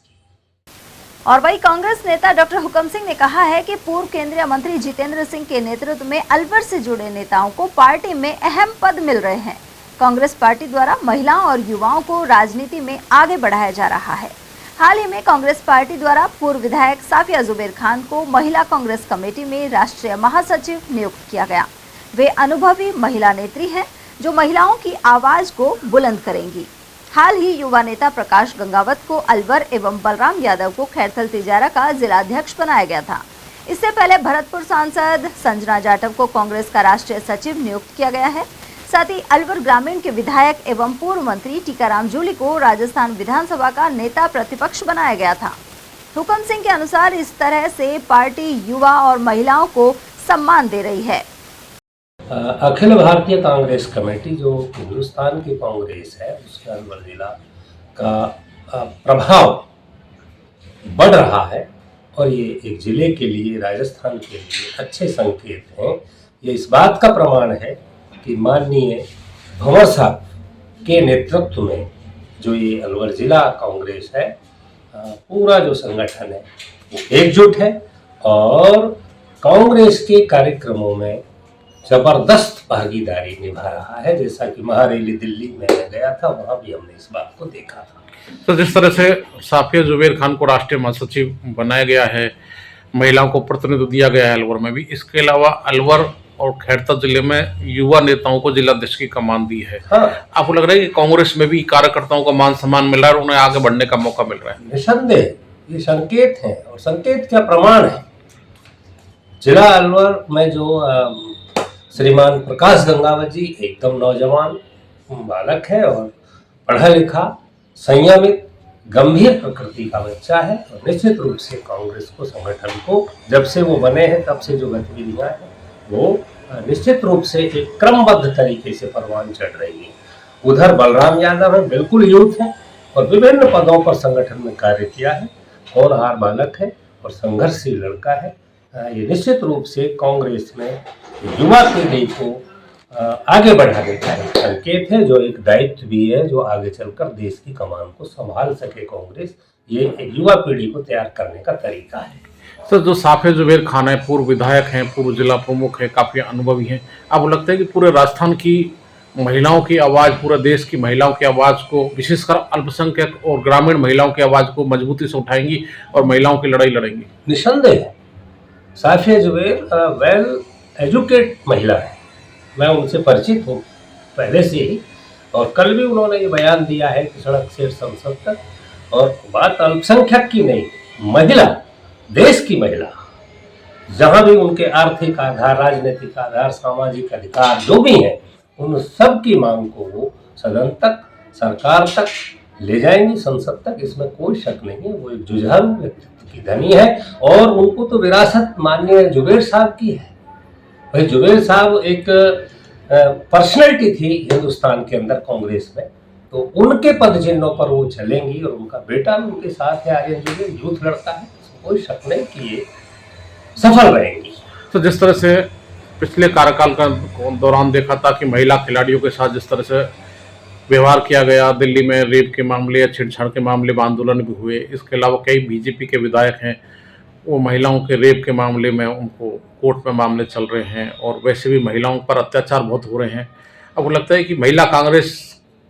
और वही कांग्रेस नेता डॉक्टर हुकम सिंह ने कहा है कि पूर्व केंद्रीय मंत्री जितेंद्र सिंह के नेतृत्व में अलवर से जुड़े नेताओं को पार्टी में अहम पद मिल रहे हैं। कांग्रेस पार्टी द्वारा महिलाओं और युवाओं को राजनीति में आगे बढ़ाया जा रहा है। हाल ही में कांग्रेस पार्टी द्वारा पूर्व विधायक साफिया जुबैर खान को महिला कांग्रेस कमेटी में राष्ट्रीय महासचिव नियुक्त किया गया। वे अनुभवी महिला नेत्री हैं जो महिलाओं की आवाज को बुलंद करेंगी। हाल ही युवा नेता प्रकाश गंगावत को अलवर एवं बलराम यादव को खैरथल तिजारा का जिलाध्यक्ष बनाया गया था। इससे पहले भरतपुर सांसद संजना जाटव को कांग्रेस का राष्ट्रीय सचिव नियुक्त किया गया है। साथ ही अलवर ग्रामीण के विधायक एवं पूर्व मंत्री टीकाराम जूली को राजस्थान विधानसभा का नेता प्रतिपक्ष बनाया गया था। हुकम सिंह के अनुसार इस तरह से पार्टी युवा और महिलाओं को सम्मान दे रही है। अखिल भारतीय कांग्रेस कमेटी जो हिंदुस्तान की कांग्रेस है, उसके अलवर जिला का प्रभाव बढ़ रहा है और ये एक जिले के लिए, राजस्थान के लिए अच्छे संकेत हैं। ये इस बात का प्रमाण है कि माननीय भंवर साहब के नेतृत्व में जो ये अलवर जिला कांग्रेस है, पूरा जो संगठन है वो एकजुट है और कांग्रेस के कार्यक्रमों में जबरदस्त भागीदारी निभा रहा है। जैसा कि महारैली दिल्ली में गया था, वहां भी हमने इस बात को देखा था। तो जिस तरह से साफिया जुबैर खान को राष्ट्रीय महासचिव बनाया गया है, महिलाओं को प्रतिनिधित्व दिया गया है अलवर में भी, इसके अलावा अलवर और खैरथल जिले में युवा नेताओं को जिलाध्यक्ष की कमान दी है। आपको लग रहा है कि कांग्रेस में भी कार्यकर्ताओं को मान सम्मान मिल रहा है और उन्हें आगे बढ़ने का मौका मिल रहा है? निसंदेह ये संकेत है, और संकेत क्या प्रमाण है। जिला अलवर में जो श्रीमान प्रकाश गंगावत जी एकदम नौजवान बालक है और पढ़ा लिखा, संयमित, गंभीर प्रकृति का बच्चा है और निश्चित रूप से कांग्रेस को, संगठन को जब से वो बने हैं तब से जो गतिविधियां हैं वो निश्चित रूप से एक क्रमबद्ध तरीके से परवान चढ़ रही है। उधर बलराम यादव है, बिल्कुल यूथ है और विभिन्न पदों पर संगठन में कार्य किया है, होनहार बालक है और संघर्षशील लड़का है। ये निश्चित रूप से कांग्रेस में युवा पीढ़ी को आगे बढ़ाने का एक संकेत है, जो एक दायित्व भी है, जो आगे चलकर देश की कमान को संभाल सके कांग्रेस। ये एक युवा पीढ़ी को तैयार करने का तरीका है। तो जो साफिया जुबैर खान है, पूर्व विधायक हैं, पूर्व जिला प्रमुख है, काफी अनुभवी हैं, आपको लगता है कि पूरे राजस्थान की महिलाओं की आवाज़, पूरे देश की महिलाओं की आवाज़ को, विशेषकर अल्पसंख्यक और ग्रामीण महिलाओं की आवाज़ को मजबूती से उठाएंगी और महिलाओं की लड़ाई लड़ेंगी। निसंदेह साफिया जुबैर वेल एजुकेट महिला है, मैं उनसे परिचित हूँ पहले से ही, और कल भी उन्होंने ये बयान दिया है कि सड़क से संसद तक, और बात अल्पसंख्यक की नहीं, महिला, देश की महिला, जहाँ भी उनके आर्थिक आधार, राजनीतिक आधार, सामाजिक अधिकार जो भी हैं, उन सब की मांग को वो सदन तक, सरकार तक ले जाएंगी, संसद तक, इसमें कोई शक नहीं है। वो एक जुझारू व्यक्तित्व की धनी है और उनको तो विरासत माननीय जुबैर साहब की है। भाई जुबैर साहब एक पर्सनैलिटी थी हिंदुस्तान के अंदर कांग्रेस में, तो उनके पद चिन्हों पर वो चलेंगी और उनका बेटा भी उनके साथ है, आर्यन जुबैर, यूथ लड़का है, इसमें कोई शक नहीं कि ये सफल रहेंगी। तो जिस तरह से पिछले कार्यकाल का दौरान देखा था कि महिला खिलाड़ियों के साथ जिस तरह से व्यवहार किया गया, दिल्ली में रेप के मामले या छेड़छाड़ के मामले में आंदोलन भी हुए, इसके अलावा कई बीजेपी के विधायक हैं, वो महिलाओं के रेप के मामले में उनको कोर्ट में मामले चल रहे हैं, और वैसे भी महिलाओं पर अत्याचार बहुत हो रहे हैं। अब लगता है कि महिला कांग्रेस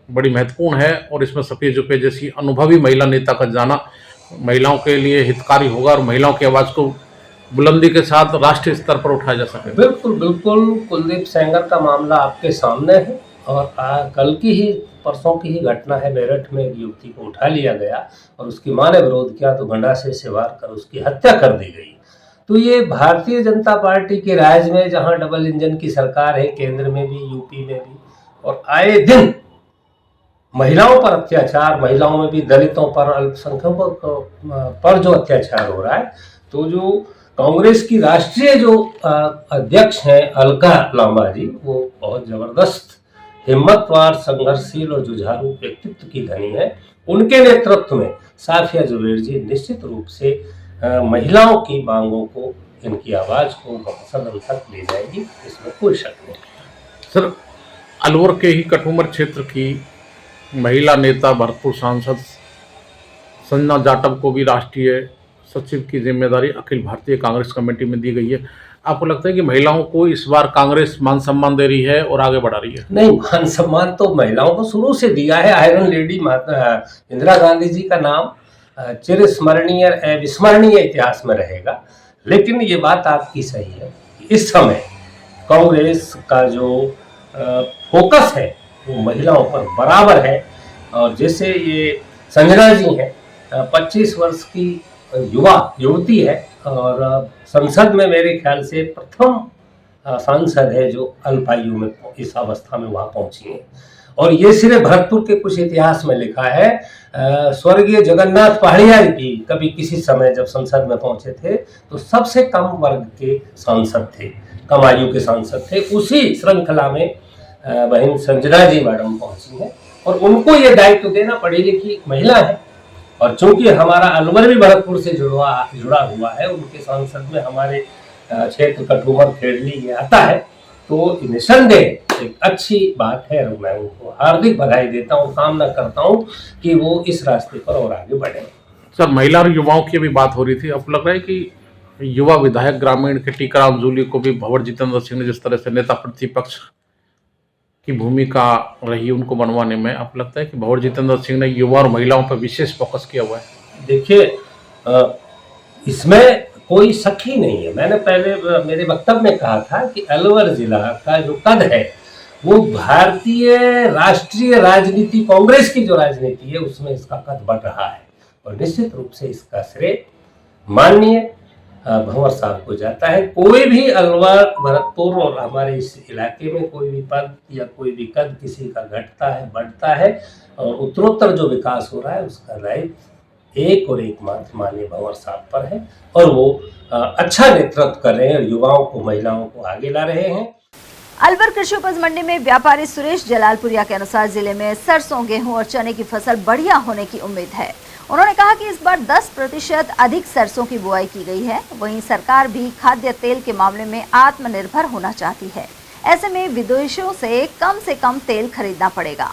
बड़ी महत्वपूर्ण है और इसमें सफिया जुबैर जैसी अनुभवी महिला नेता का जाना महिलाओं के लिए हितकारी होगा और महिलाओं की आवाज़ को बुलंदी के साथ राष्ट्रीय स्तर पर उठाया जा सके। बिल्कुल बिल्कुल, कुलदीप सेंगर का मामला आपके सामने है, और कल की ही, परसों की ही घटना है, मेरठ में एक युवती को उठा लिया गया और उसकी मां ने विरोध किया तो गंडासे से वार कर उसकी हत्या कर दी गई। तो ये भारतीय जनता पार्टी के राज में, जहां डबल इंजन की सरकार है, केंद्र में भी, यूपी में भी, और आए दिन महिलाओं पर अत्याचार, महिलाओं में भी दलितों पर, अल्पसंख्यकों पर जो अत्याचार हो रहा है, तो जो कांग्रेस की राष्ट्रीय जो अध्यक्ष हैं अलका लांबा जी, वो बहुत जबरदस्त, हिम्मतवार, संघर्षशील और जुझारू व्यक्तित्व की धनी है। उनके नेतृत्व में साफिया जुबैर जी निश्चित रूप से महिलाओं की मांगों को, इनकी आवाज़ को सदन तक ले जाएगी, इसमें कोई शक नहीं। सर, अलवर के ही कटुमर क्षेत्र की महिला नेता, भरतपुर सांसद संजना जाटव को भी राष्ट्रीय सचिव की जिम्मेदारी अखिल भारतीय कांग्रेस कमेटी में दी गई है। आपको लगता है कि महिलाओं को इस बार कांग्रेस मान सम्मान दे रही है और आगे बढ़ा रही है? नहीं, मान सम्मान तो महिलाओं को शुरू से दिया है। आयरन लेडी इंदिरा गांधी जी का नाम चिरस्मरणीय, विस्मरणीय इतिहास में रहेगा। लेकिन ये बात आपकी सही है कि इस समय कांग्रेस का जो फोकस है वो महिलाओं पर बराबर है। और जैसे ये संजना जी हैं, 25 वर्ष की युवती है और संसद में मेरे ख्याल से प्रथम सांसद है जो अल्पायु में इस अवस्था में वहाँ पहुंची है। और ये सिर्फ भरतपुर के कुछ इतिहास में लिखा है। स्वर्गीय जगन्नाथ पहाड़िया जी कभी किसी समय जब संसद में पहुंचे थे तो सबसे कम वर्ग के सांसद थे, कम आयु के सांसद थे। उसी श्रृंखला में बहन संजना जी मैडम पहुंची हैं और उनको ये दायित्व देना, पढ़ी लिखी महिला है। और चूंकि हमारा अलवर भी भरतपुर से जुड़ा हुआ है, उनके सांसद में हमारे क्षेत्र कटुमर खेड़ली ये आता है, तो निसंदेह एक अच्छी बात है और मैं उनको हार्दिक बधाई देता हूँ, कामना करता हूँ कि वो इस रास्ते पर और आगे बढ़े। सर, महिला और युवाओं की भी बात हो रही थी। अब लग रहा है कि युवा विधायक ग्रामीण के टीकाराम जूली को भी भंवर जितेंद्र सिंह ने जिस तरह से नेता प्रतिपक्ष की भूमिका रही उनको बनवाने में, अब लगता है कि भंवर जितेंद्र सिंह ने युवा और महिलाओं पर विशेष फोकस किया हुआ है। देखिए, इसमें कोई शक ही नहीं है। मैंने पहले मेरे वक्तव्य में कहा था कि अलवर जिला का जो कद है वो भारतीय राष्ट्रीय राजनीति, कांग्रेस की जो राजनीति है उसमें इसका कद बढ़ रहा है और निश्चित रूप से इसका श्रेय माननीय भंवर साहब को जाता है। कोई भी अलवर, भरतपुर और हमारे इस इलाके में कोई भी पद या कोई भी कद किसी का घटता है, बढ़ता है और उत्तरोत्तर जो विकास हो रहा है उसका दायित्व एक और एकमात्र माननीय भंवर साहब पर है और वो अच्छा नेतृत्व कर रहे हैं और युवाओं को, महिलाओं को आगे ला रहे हैं। अलवर कृषि उपज मंडी में व्यापारी सुरेश जलालपुरिया के अनुसार जिले में सरसों, गेहूं और चने की फसल बढ़िया होने की उम्मीद है। उन्होंने कहा कि इस बार 10% अधिक सरसों की बुआई की गई है। वहीं सरकार भी खाद्य तेल के मामले में आत्मनिर्भर होना चाहती है। ऐसे में विदेशों से कम तेल खरीदना पड़ेगा।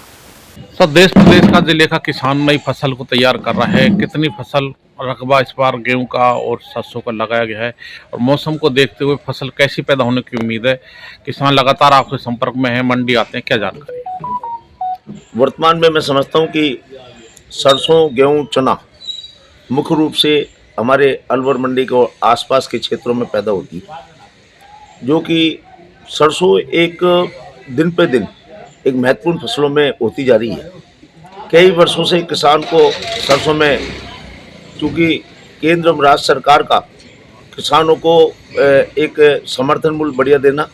सर, देश प्रदेश का जिले का किसान नई फसल को तैयार कर रहा है। कितनी फसल रकबा इस बार गेहूं का और सरसों का लगाया गया है और मौसम को देखते हुए फसल कैसी पैदा होने की उम्मीद है? किसान लगातार आपके संपर्क में है, मंडी आते हैं, क्या जानकारी? वर्तमान में मैं समझता हूँ कि सरसों, गेहूँ, चना मुख्य रूप से हमारे अलवर मंडी के आसपास के क्षेत्रों में पैदा होती है, जो कि सरसों एक दिन पे दिन एक महत्वपूर्ण फसलों में होती जा रही है। कई वर्षों से किसान को सरसों में, चूँकि केंद्र और राज्य सरकार का किसानों को एक समर्थन मूल्य बढ़िया देना,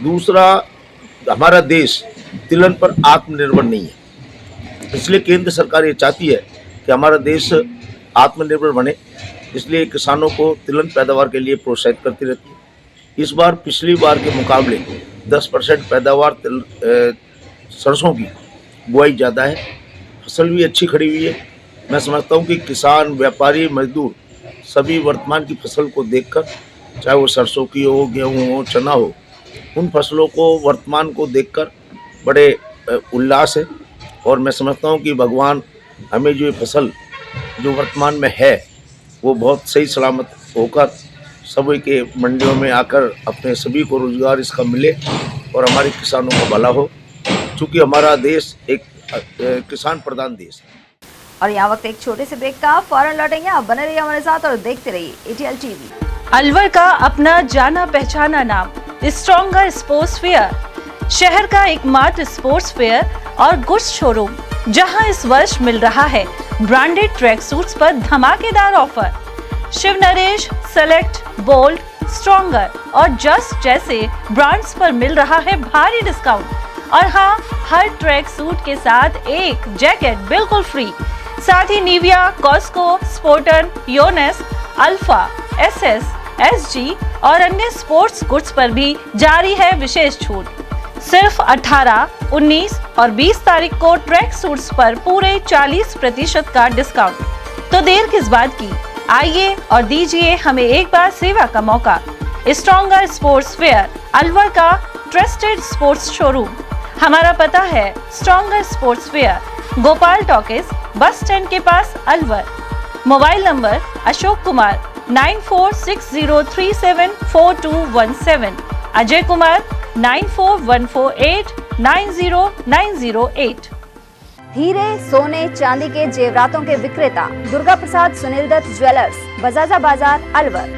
दूसरा हमारा देश तिलहन पर आत्मनिर्भर नहीं है, इसलिए केंद्र सरकार ये चाहती है कि हमारा देश आत्मनिर्भर बने, इसलिए किसानों को तिलहन पैदावार के लिए प्रोत्साहित करती रहती है। इस बार पिछली बार के मुकाबले 10% पैदावार सरसों की बुआई ज़्यादा है, फसल भी अच्छी खड़ी हुई है। मैं समझता हूँ कि किसान, व्यापारी, मजदूर सभी वर्तमान की फसल को देखकर, चाहे वो सरसों की हो, गेहूँ हो, चना हो, उन फसलों को वर्तमान को देखकर बड़े उल्लास है। और मैं समझता हूँ कि भगवान हमें जो ये फसल जो वर्तमान में है वो बहुत सही सलामत होकर सभी के मंडियों में आकर अपने सभी को रोजगार इसका मिले और हमारे किसानों का भला हो, क्योंकि हमारा देश एक किसान प्रधान देश है। और यहाँ वक्त एक छोटे से ब्रेक का, फौरन लौटेंगे। आप बने रहिए हमारे साथ और देखते रहिए ATL TV। अलवर का अपना जाना पहचाना नाम स्ट्रॉन्गर स्पोर्ट्स फेयर, शहर का एकमात्र स्पोर्ट्स फेयर और गुड्स शोरूम, जहां इस वर्ष मिल रहा है ब्रांडेड ट्रैक सूट्स पर धमाकेदार offer. Shiv Naresh, select, bold, stronger और जस्ट जैसे ब्रांड्स पर मिल रहा है भारी डिस्काउंट। और हाँ, हर ट्रैक सूट के साथ एक जैकेट बिल्कुल फ्री। साथ ही Nivia, Cosco, Spartan, Yonex, Alfa, SS, SG और अन्य स्पोर्ट्स गुड्स पर भी जारी है विशेष छूट। सिर्फ 18, 19 और 20 तारीख को ट्रैक सूट्स पर पूरे 40% का डिस्काउंट। तो देर किस बात की, आइए और दीजिए हमें एक बार सेवा का मौका। स्ट्रॉन्गर स्पोर्ट्स फेयर, अलवर का ट्रस्टेड स्पोर्ट्स शोरूम। हमारा पता है Stronger Sports Fair, Gopal Talkies, bus stand के पास, अलवर। Mobile number Ashok Kumar 9460374217, Ajay Kumar 9414890908। हीरे, सोने, चांदी के जेवरातों के विक्रेता दुर्गा प्रसाद सुनील दत्त ज्वेलर्स, बजाजा बाजार, अलवर।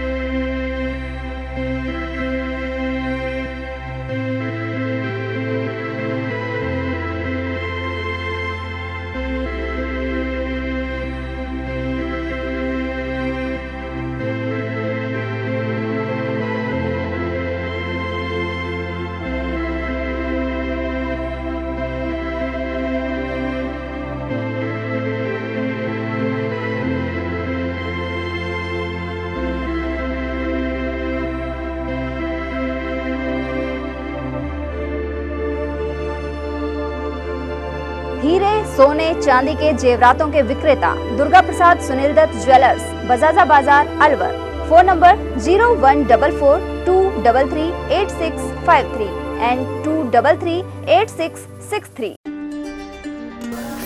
हीरे, सोने, चांदी के जेवरातों के विक्रेता दुर्गा प्रसाद सुनील दत्त ज्वेलर्स, बजाजा बाजार, Alwar. Phone number 0144233863 and 2338663।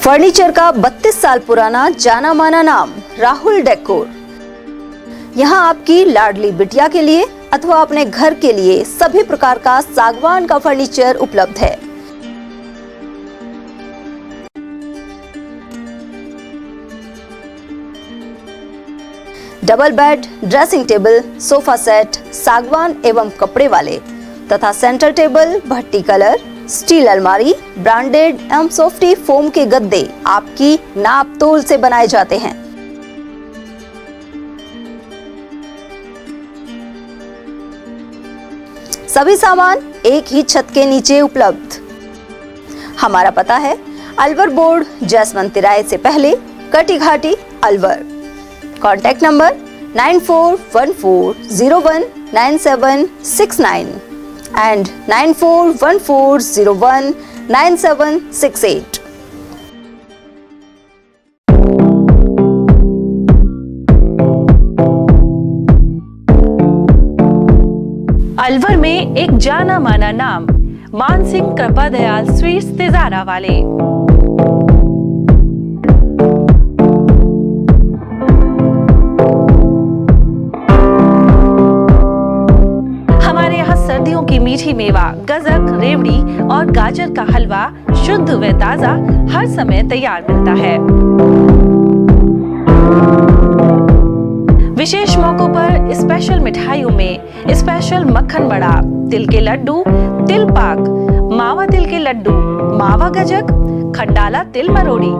Furniture का 32 साल पुराना जाना माना नाम राहुल डेकोर। यहाँ आपकी लाडली बिटिया के लिए अथवा अपने घर के लिए सभी प्रकार का सागवान का फर्नीचर उपलब्ध है। Double bed, dressing table, sofa set सागवान एवं कपड़े वाले तथा सेंटर टेबल, भट्टी कलर, स्टील अलमारी, ब्रांडेड एवं सॉफ्टी फोम के गद्दे आपकी नाप तोल से बनाए जाते हैं। सभी सामान एक ही छत के नीचे उपलब्ध। हमारा पता है अलवर बोर्ड, जसवंत तिराहे से पहले, कटी घाटी, Alwar. Contact number 9414019769 and 9414019768। Alwar में एक जाना माना नाम मानसिंह कृपा दयाल स्वीट्स तिजारा वाले। सर्दियों की मीठी मेवा, गजक, रेवड़ी और गाजर का हलवा शुद्ध व ताजा हर समय तैयार मिलता है। विशेष मौकों पर स्पेशल मिठाइयों में स्पेशल मक्खन बड़ा, तिल के लड्डू, तिल पाक, मावा तिल के लड्डू, मावा गजक, खंडाला तिल मरोड़ी,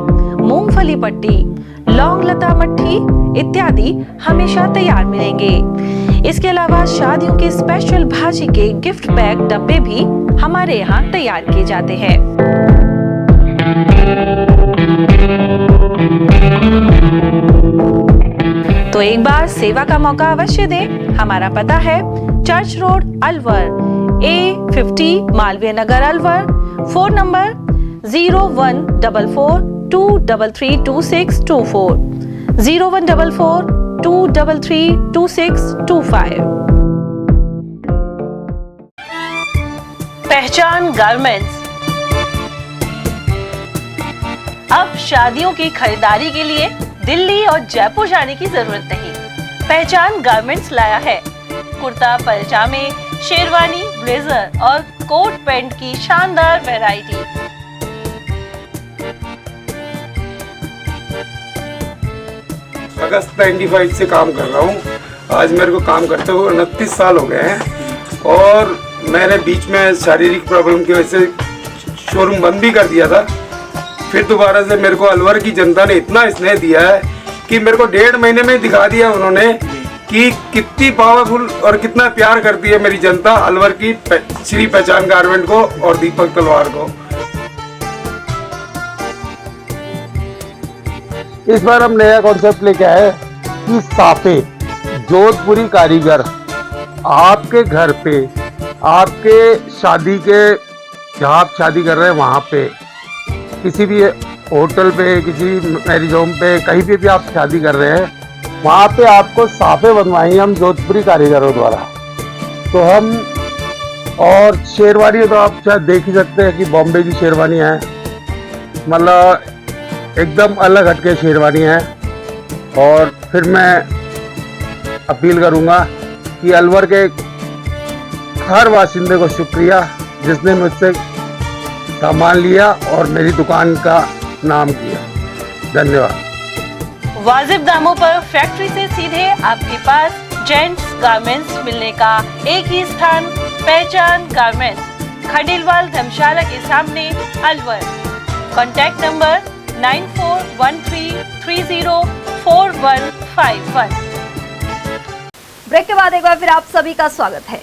मूंगफली पट्टी, लौंग लता मट्ठी इत्यादि हमेशा तैयार मिलेंगे। इसके अलावा शादियों के स्पेशल भाजी के गिफ्ट पैक डब्बे भी हमारे यहाँ तैयार किए जाते हैं। तो एक बार सेवा का मौका अवश्य दें। हमारा पता है Church Road Alwar, A50 Malviya Nagar Alwar. Phone number 014423322624, 014423322625। पहचान गारमेंट्स। अब शादियों की खरीदारी के लिए दिल्ली और जयपुर जाने की जरूरत नहीं। पहचान गारमेंट्स लाया है कुर्ता पैजामे, शेरवानी, ब्लेजर और कोट पैंट की शानदार वैरायटी। अगस्त 95 से काम कर रहा हूँ। आज मेरे को काम करते हुए 29 साल हो गए हैं और मैंने बीच में शारीरिक प्रॉब्लम की वजह से शोरूम बंद भी कर दिया था। फिर दोबारा से मेरे को अलवर की जनता ने इतना स्नेह दिया है कि मेरे को 1.5 महीने में दिखा दिया उन्होंने कि कितनी पावरफुल और कितना प्यार करती है मेरी जनता अलवर की श्री पहचान गारमेंट को और दीपक तलवार को। इस बार हम नया कॉन्सेप्ट लेके आए कि साफे जोधपुरी कारीगर आपके घर पे, आपके शादी के जहाँ आप शादी कर रहे हैं वहाँ पे, किसी भी होटल पे, किसी मैरिज होम पे, कहीं पे भी आप शादी कर रहे हैं वहाँ पे आपको साफे बनवाएंगे हम जोधपुरी कारीगरों द्वारा। तो हम और शेरवानी तो आप शायद देख ही सकते हैं कि बॉम्बे की शेरवानी है, मतलब एकदम अलग हटके शेरवानी है। और फिर मैं अपील करूँगा कि अलवर के हर वासिंदे को शुक्रिया जिसने मुझसे सामान लिया और मेरी दुकान का नाम किया। धन्यवाद। वाजिब दामों पर फैक्ट्री से सीधे आपके पास जेंट्स गारमेंट्स मिलने का एक ही स्थान, पहचान गारमेंट्स, खंडेलवाल धर्मशाला के सामने अलवर। Contact number 9413304151। ब्रेक के बाद एक बार फिर आप सभी का स्वागत है।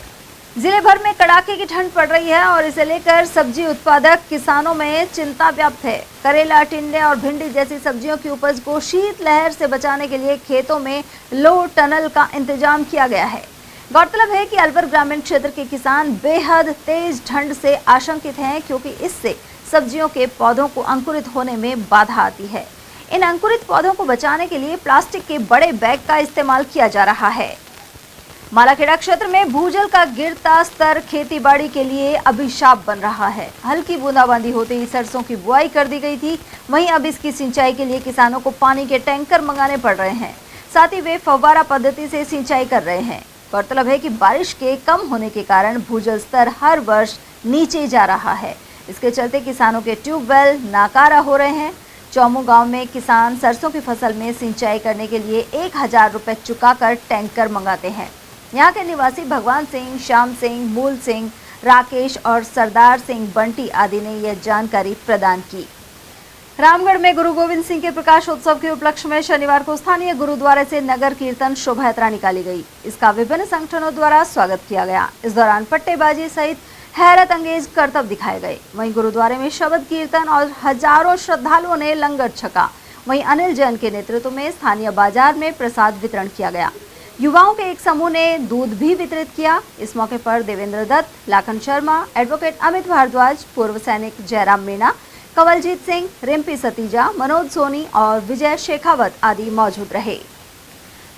जिले भर में कड़ाके की ठंड पड़ रही है और इसे लेकर सब्जी उत्पादक किसानों में चिंता व्याप्त है। करेला, टिंडे और भिंडी जैसी सब्जियों की उपज को शीतलहर से बचाने के लिए खेतों में लो टनल का इंतजाम किया गया है। गौरतलब है कि अलवर ग्रामीण क्षेत्र के किसान बेहद तेज ठंड से आशंकित हैं क्योंकि इससे सब्जियों के पौधों को अंकुरित होने में बाधा आती है। इन अंकुरित पौधों को बचाने के लिए प्लास्टिक के बड़े बैग का इस्तेमाल किया जा रहा है। मालाखेड़ा क्षेत्र में भूजल का गिरता स्तर खेतीबाड़ी के लिए अभिशाप बन रहा है। हल्की बूंदाबांदी होते ही सरसों की बुआई कर दी गई थी, वहीं अब इसकी सिंचाई के लिए किसानों को पानी के टैंकर मंगाने पड़ रहे हैं। साथ ही वे फव्वारा पद्धति से सिंचाई कर रहे हैं। गौरतलब है कि बारिश के कम होने के कारण भूजल स्तर हर वर्ष नीचे जा रहा है। इसके चलते किसानों के ट्यूबवेल नाकारा हो रहे हैं। चौमू गांव में किसान सरसों की फसल में सिंचाई करने के लिए 1000 रुपये चुकाकर टैंकर मंगाते हैं। यहाँ के निवासी भगवान सिंह, श्याम सिंह, मूल सिंह, राकेश और सरदार सिंह बंटी आदि ने यह जानकारी प्रदान की। रामगढ़ में गुरु गोविंद सिंह के प्रकाशोत्सव के उपलक्ष्य में शनिवार को स्थानीय गुरुद्वारे से नगर कीर्तन शोभा यात्रा निकाली गई। इसका विभिन्न संगठनों द्वारा स्वागत किया गया। इस दौरान पट्टेबाजी सहित हैरत अंगेज करतब दिखाए गए। वहीं गुरुद्वारे में शबद कीर्तन और हजारों श्रद्धालुओं ने लंगर छका। वहीं अनिल जैन के नेतृत्व में स्थानीय बाजार में प्रसाद वितरण किया गया। युवाओं के एक समूह ने दूध भी वितरित किया। इस मौके पर देवेंद्र दत्त, लाखन शर्मा, एडवोकेट अमित भारद्वाज, पूर्व सैनिक जयराम मीणा, कंवलजीत सिंह, रिम्पी सतीजा, मनोज सोनी और विजय शेखावत आदि मौजूद रहे।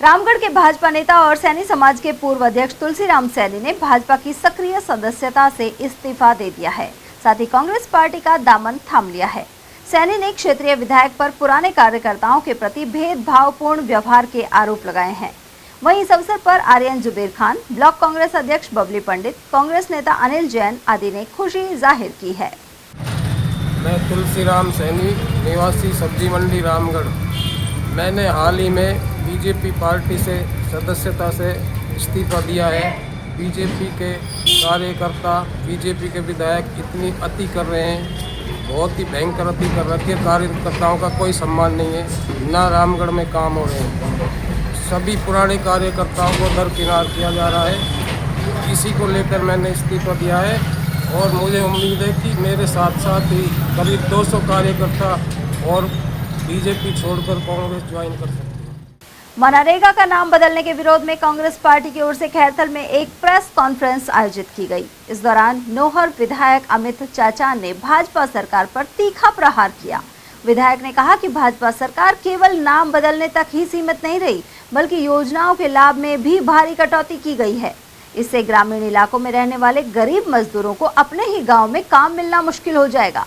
रामगढ़ के भाजपा नेता और सैनी समाज के पूर्व अध्यक्ष तुलसीराम सैनी ने भाजपा की सक्रिय सदस्यता से इस्तीफा दे दिया है। साथ ही कांग्रेस पार्टी का दामन थाम लिया है। सैनी ने क्षेत्रीय विधायक पर पुराने कार्यकर्ताओं के प्रति भेदभावपूर्ण व्यवहार के आरोप लगाए हैं। वहीं इस अवसर पर आर्यन जुबेर खान, ब्लॉक कांग्रेस अध्यक्ष बबली पंडित, कांग्रेस नेता अनिल जैन आदि ने खुशी जाहिर की है। मैं तुलसीराम सैनी, निवासी सब्जी मंडी रामगढ़। मैंने हाल ही में बीजेपी पार्टी से सदस्यता से इस्तीफा दिया है। बीजेपी के कार्यकर्ता, बीजेपी के विधायक इतनी अति कर रहे हैं, बहुत ही भयंकर अति कर रखे। कार्यकर्ताओं का कोई सम्मान नहीं है, ना रामगढ़ में काम हो रहे हैं। सभी पुराने कार्यकर्ताओं को दरकिनार किया जा रहा है। इसी को लेकर मैंने इस्तीफा दिया है और मुझे उम्मीद है कि मेरे साथ साथ ही करीब 200 कार्यकर्ता और बीजेपी छोड़कर कांग्रेस ज्वाइन कर सकते हैं। मनरेगा का नाम बदलने के विरोध में कांग्रेस पार्टी की ओर से खैरथल में एक प्रेस कॉन्फ्रेंस आयोजित की गई। इस दौरान नौहर विधायक अमित चाचान ने भाजपा सरकार पर तीखा प्रहार किया। विधायक ने कहा कि भाजपा सरकार केवल नाम बदलने तक ही सीमित नहीं रही, बल्कि योजनाओं के लाभ में भी भारी कटौती की गई है। इससे ग्रामीण इलाकों में रहने वाले गरीब मजदूरों को अपने ही गांव में काम मिलना मुश्किल हो जाएगा।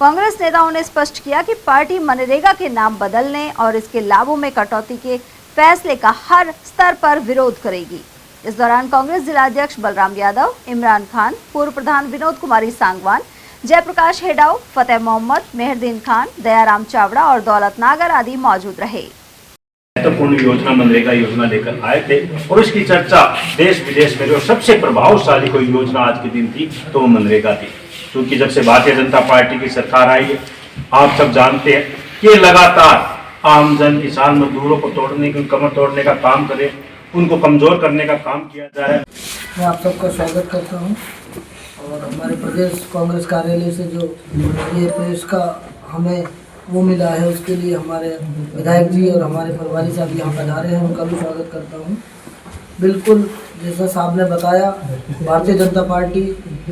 कांग्रेस नेताओं ने स्पष्ट किया कि पार्टी मनरेगा के नाम बदलने और इसके लाभों में कटौती के फैसले का हर स्तर पर विरोध करेगी। इस दौरान कांग्रेस जिलाध्यक्ष बलराम यादव, इमरान खान, पूर्व प्रधान विनोद कुमारी सांगवान, जयप्रकाश हेडाव, फतेह मोहम्मद, मेहरदीन खान, दयाराम चावड़ा और दौलत नागर आदि मौजूद रहे। महत्वपूर्ण योजना मनरेगा योजना लेकर आए थे और इसकी चर्चा देश विदेश में जो सबसे प्रभावशाली कोई योजना आज के दिन थी तो वो मनरेगा थी। क्योंकि जब से भारतीय जनता पार्टी की सरकार आई है, आप सब जानते हैं कि लगातार आम जन किसान मजदूरों को तोड़ने की कमर तोड़ने का काम करे, उनको कमजोर करने का काम किया जा रहा है। मैं आप सबका स्वागत करता हूं और हमारे प्रदेश कांग्रेस कार्यालय से जो ये प्रेस का हमें वो मिला है उसके लिए हमारे विधायक जी और हमारे प्रभारी साहब यहाँ पधारे हैं, उनका भी स्वागत करता हूँ। बिल्कुल जैसा साहब ने बताया, भारतीय जनता पार्टी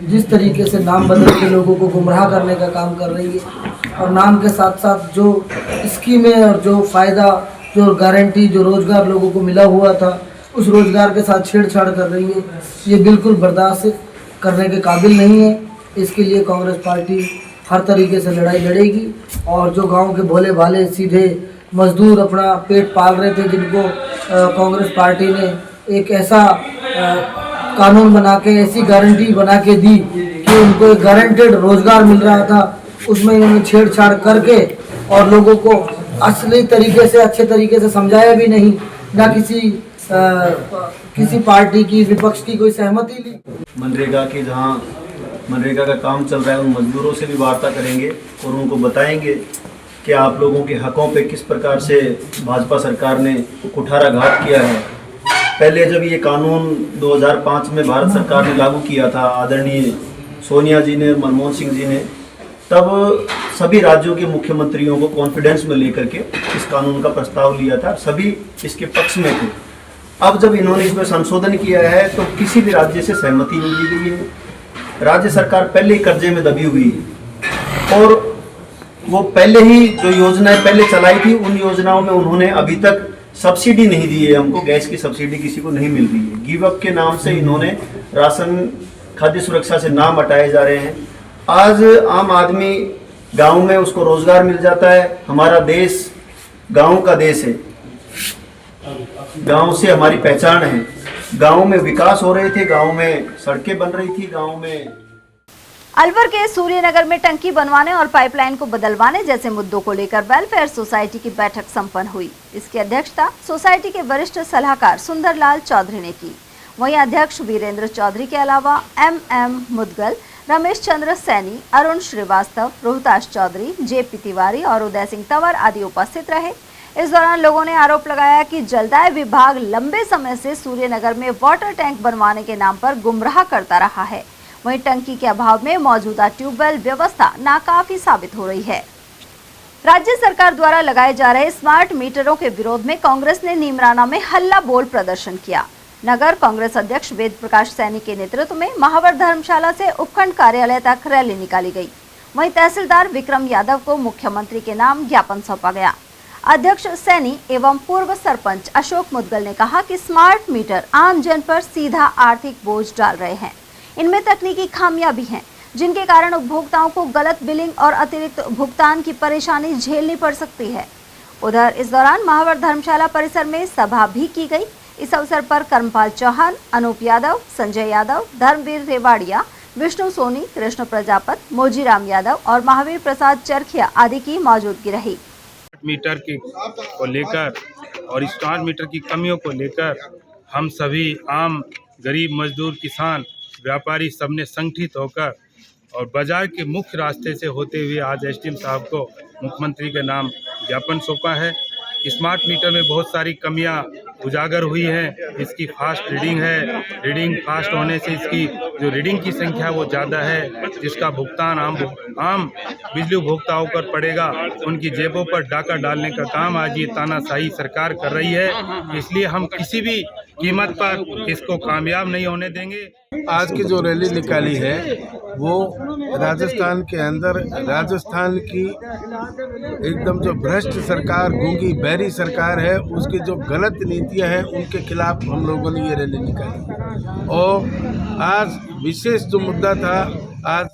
जिस तरीके से नाम बदल के लोगों को गुमराह करने का काम कर रही है और नाम के साथ साथ जो स्कीमें और जो फ़ायदा, जो गारंटी, जो रोज़गार लोगों को मिला हुआ था, उस रोज़गार के साथ छेड़छाड़ कर रही है, ये बिल्कुल बर्दाश्त करने के काबिल नहीं है। इसके लिए कांग्रेस पार्टी हर तरीके से लड़ाई लड़ेगी और जो गांव के भोले भाले सीधे मजदूर अपना पेट पाल रहे थे, जिनको कांग्रेस पार्टी ने एक ऐसा कानून बना के, ऐसी गारंटी बना के दी कि उनको एक गारंटेड रोजगार मिल रहा था, उसमें इन्होंने छेड़छाड़ करके और लोगों को असली तरीके से, अच्छे तरीके से समझाया भी नहीं, ना किसी पार्टी की, विपक्ष की कोई सहमति ली। मनरेगा की जहां मनरेगा का काम चल रहा है, उन मजदूरों से भी वार्ता करेंगे और उनको बताएंगे कि आप लोगों के हकों पे किस प्रकार से भाजपा सरकार ने कुठाराघात किया है। पहले जब ये कानून 2005 में भारत सरकार ने लागू किया था, आदरणीय सोनिया जी ने, मनमोहन सिंह जी ने, तब सभी राज्यों के मुख्यमंत्रियों को कॉन्फिडेंस में लेकर के इस कानून का प्रस्ताव लिया था, सभी इसके पक्ष में थे। अब जब इन्होंने इसमें संशोधन किया है तो किसी भी राज्य से सहमति नहीं ली गई है। राज्य सरकार पहले ही कर्जे में दबी हुई है और वो पहले ही जो योजनाएं पहले चलाई थी, उन योजनाओं में उन्होंने अभी तक सब्सिडी नहीं दी है। हमको गैस की सब्सिडी किसी को नहीं मिल रही है। गिव अप के नाम से इन्होंने राशन, खाद्य सुरक्षा से नाम हटाए जा रहे हैं। आज आम आदमी गांव में उसको रोजगार मिल जाता है। हमारा देश गांव का देश है, गांव से हमारी पहचान है। गांव में विकास हो रहे थे, गांव में सड़कें बन रही थी, गांव में। अलवर के सूर्यनगर में टंकी बनवाने और पाइपलाइन को बदलवाने जैसे मुद्दों को लेकर वेलफेयर सोसाइटी की बैठक संपन्न हुई। इसकी अध्यक्षता सोसाइटी के वरिष्ठ सलाहकार सुंदरलाल चौधरी ने की। वहीं अध्यक्ष वीरेंद्र चौधरी के अलावा एम मुदगल, रमेश चंद्र सैनी, अरुण श्रीवास्तव, रोहताश चौधरी, जेपी तिवारी और उदय सिंह तंवर आदि उपस्थित रहे। इस दौरान लोगों ने आरोप लगाया कि जलदाय विभाग लंबे समय से सूर्यनगर में वाटर टैंक बनवाने के नाम पर गुमराह करता रहा है। वहीं टंकी के अभाव में मौजूदा ट्यूबवेल व्यवस्था नाकाफी साबित हो रही है। राज्य सरकार द्वारा लगाए जा रहे स्मार्ट मीटरों के विरोध में कांग्रेस ने नीमराना में हल्ला बोल प्रदर्शन किया। नगर कांग्रेस अध्यक्ष वेद प्रकाश सैनी के नेतृत्व में महावर धर्मशाला से उपखंड कार्यालय तक रैली निकाली गई। वहीं तहसीलदार विक्रम यादव को मुख्यमंत्री के नाम ज्ञापन सौंपा गया। अध्यक्ष सैनी एवं पूर्व सरपंच अशोक मुदगल ने कहा कि स्मार्ट मीटर आम जन पर सीधा आर्थिक बोझ डाल रहे हैं। इनमें तकनीकी खामियां भी हैं, जिनके कारण उपभोक्ताओं को गलत बिलिंग और अतिरिक्त भुगतान की परेशानी झेलनी पड़ सकती है। उधर इस दौरान महावर धर्मशाला परिसर में सभा भी की गई। इस अवसर पर कर्मपाल चौहान, अनूप यादव, संजय यादव, धर्मवीर रेवाड़िया, विष्णु सोनी, कृष्ण प्रजापत, मोजीराम यादव और महावीर प्रसाद चरखिया आदि की मौजूदगी रही। मीटर को लेकर और स्मार्ट मीटर की कमियों को लेकर हम सभी आम गरीब मजदूर किसान व्यापारी सबने संगठित होकर और बाजार के मुख्य रास्ते से होते हुए आज एसडीएम साहब को मुख्यमंत्री के नाम ज्ञापन सौंपा है। स्मार्ट मीटर में बहुत सारी कमियां उजागर हुई हैं। इसकी फास्ट रीडिंग है, रीडिंग फास्ट होने से इसकी जो रीडिंग की संख्या वो ज़्यादा है, जिसका भुगतान आम बिजली उपभोक्ताओं पर पड़ेगा। उनकी जेबों पर डाका डालने का काम आज ये तानाशाही सरकार कर रही है, इसलिए हम किसी भी कीमत पर इसको कामयाब नहीं होने देंगे। आज की जो रैली निकाली है वो राजस्थान के अंदर राजस्थान की एकदम जो भ्रष्ट सरकार, गूंगी बहरी सरकार है, उसकी जो गलत नीतियां हैं उनके खिलाफ हम लोगों ने ये रैली निकाली। और आज विशेष जो मुद्दा था आज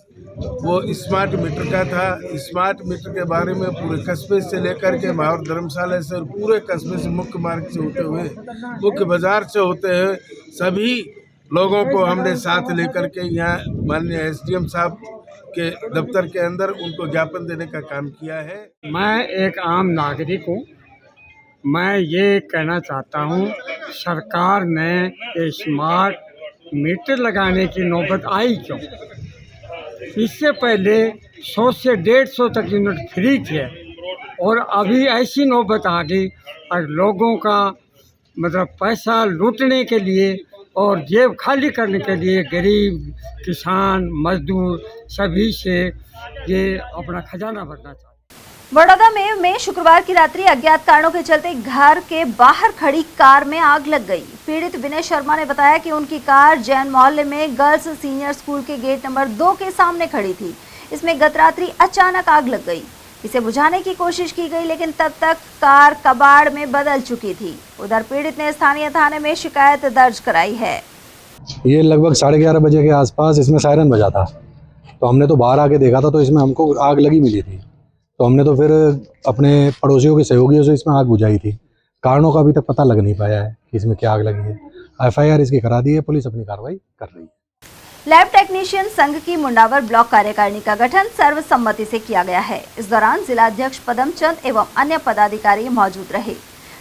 वो स्मार्ट मीटर का था। स्मार्ट मीटर के बारे में पूरे कस्बे से लेकर के माहौर धर्मशाला से और पूरे कस्बे से मुख्य मार्ग से होते हुए मुख्य बाजार से होते हुए सभी लोगों को हमने साथ लेकर के यहाँ माननीय एसडीएम साहब के दफ्तर के अंदर उनको ज्ञापन देने का काम किया है। मैं एक आम नागरिक हूँ। मैं ये कहना चाहता हूँ, सरकार ने स्मार्ट मीटर लगाने की नौबत आई क्यों? इससे पहले 100 से 150 तक यूनिट फ्री थे और अभी ऐसी नौबत आ गई और लोगों का मतलब पैसा लूटने के लिए और जेब खाली करने के लिए गरीब किसान मजदूर सभी से ये अपना खजाना भरना चाहते। बड़ौदा में शुक्रवार की रात्रि अज्ञात कारणों के चलते घर के बाहर खड़ी कार में आग लग गई। पीड़ित विनय शर्मा ने बताया कि उनकी कार जैन मोहल्ले में गर्ल्स सीनियर स्कूल के गेट नंबर 2 के सामने खड़ी थी। इसमें गत रात्रि अचानक आग लग गई। इसे बुझाने की कोशिश की गई, लेकिन तब तक कार कबाड़ में बदल चुकी थी। उधर पीड़ित ने स्थानीय थाने में शिकायत दर्ज कराई है। ये लगभग 11:30 बजे के आसपास इसमें सायरन बजा था, तो हमने तो बाहर आके देखा था, तो इसमें हमको आग लगी मिली थी। तो हमने तो फिर अपने पड़ोसियों के सहयोगियों से इसमें आग बुझाई थी। कारणों का अभी तक पता लग नहीं पाया है कि इसमें क्या आग लगी है। एफआईआर इसकी करा दी है, पुलिस अपनी कार्रवाई कर रही है। लैब टेक्नीशियन संघ की मुंडावर ब्लॉक कार्यकारिणी का गठन सर्वसम्मति से किया गया है। इस दौरान जिलाध्यक्ष पदम चंद एवं अन्य पदाधिकारी मौजूद रहे।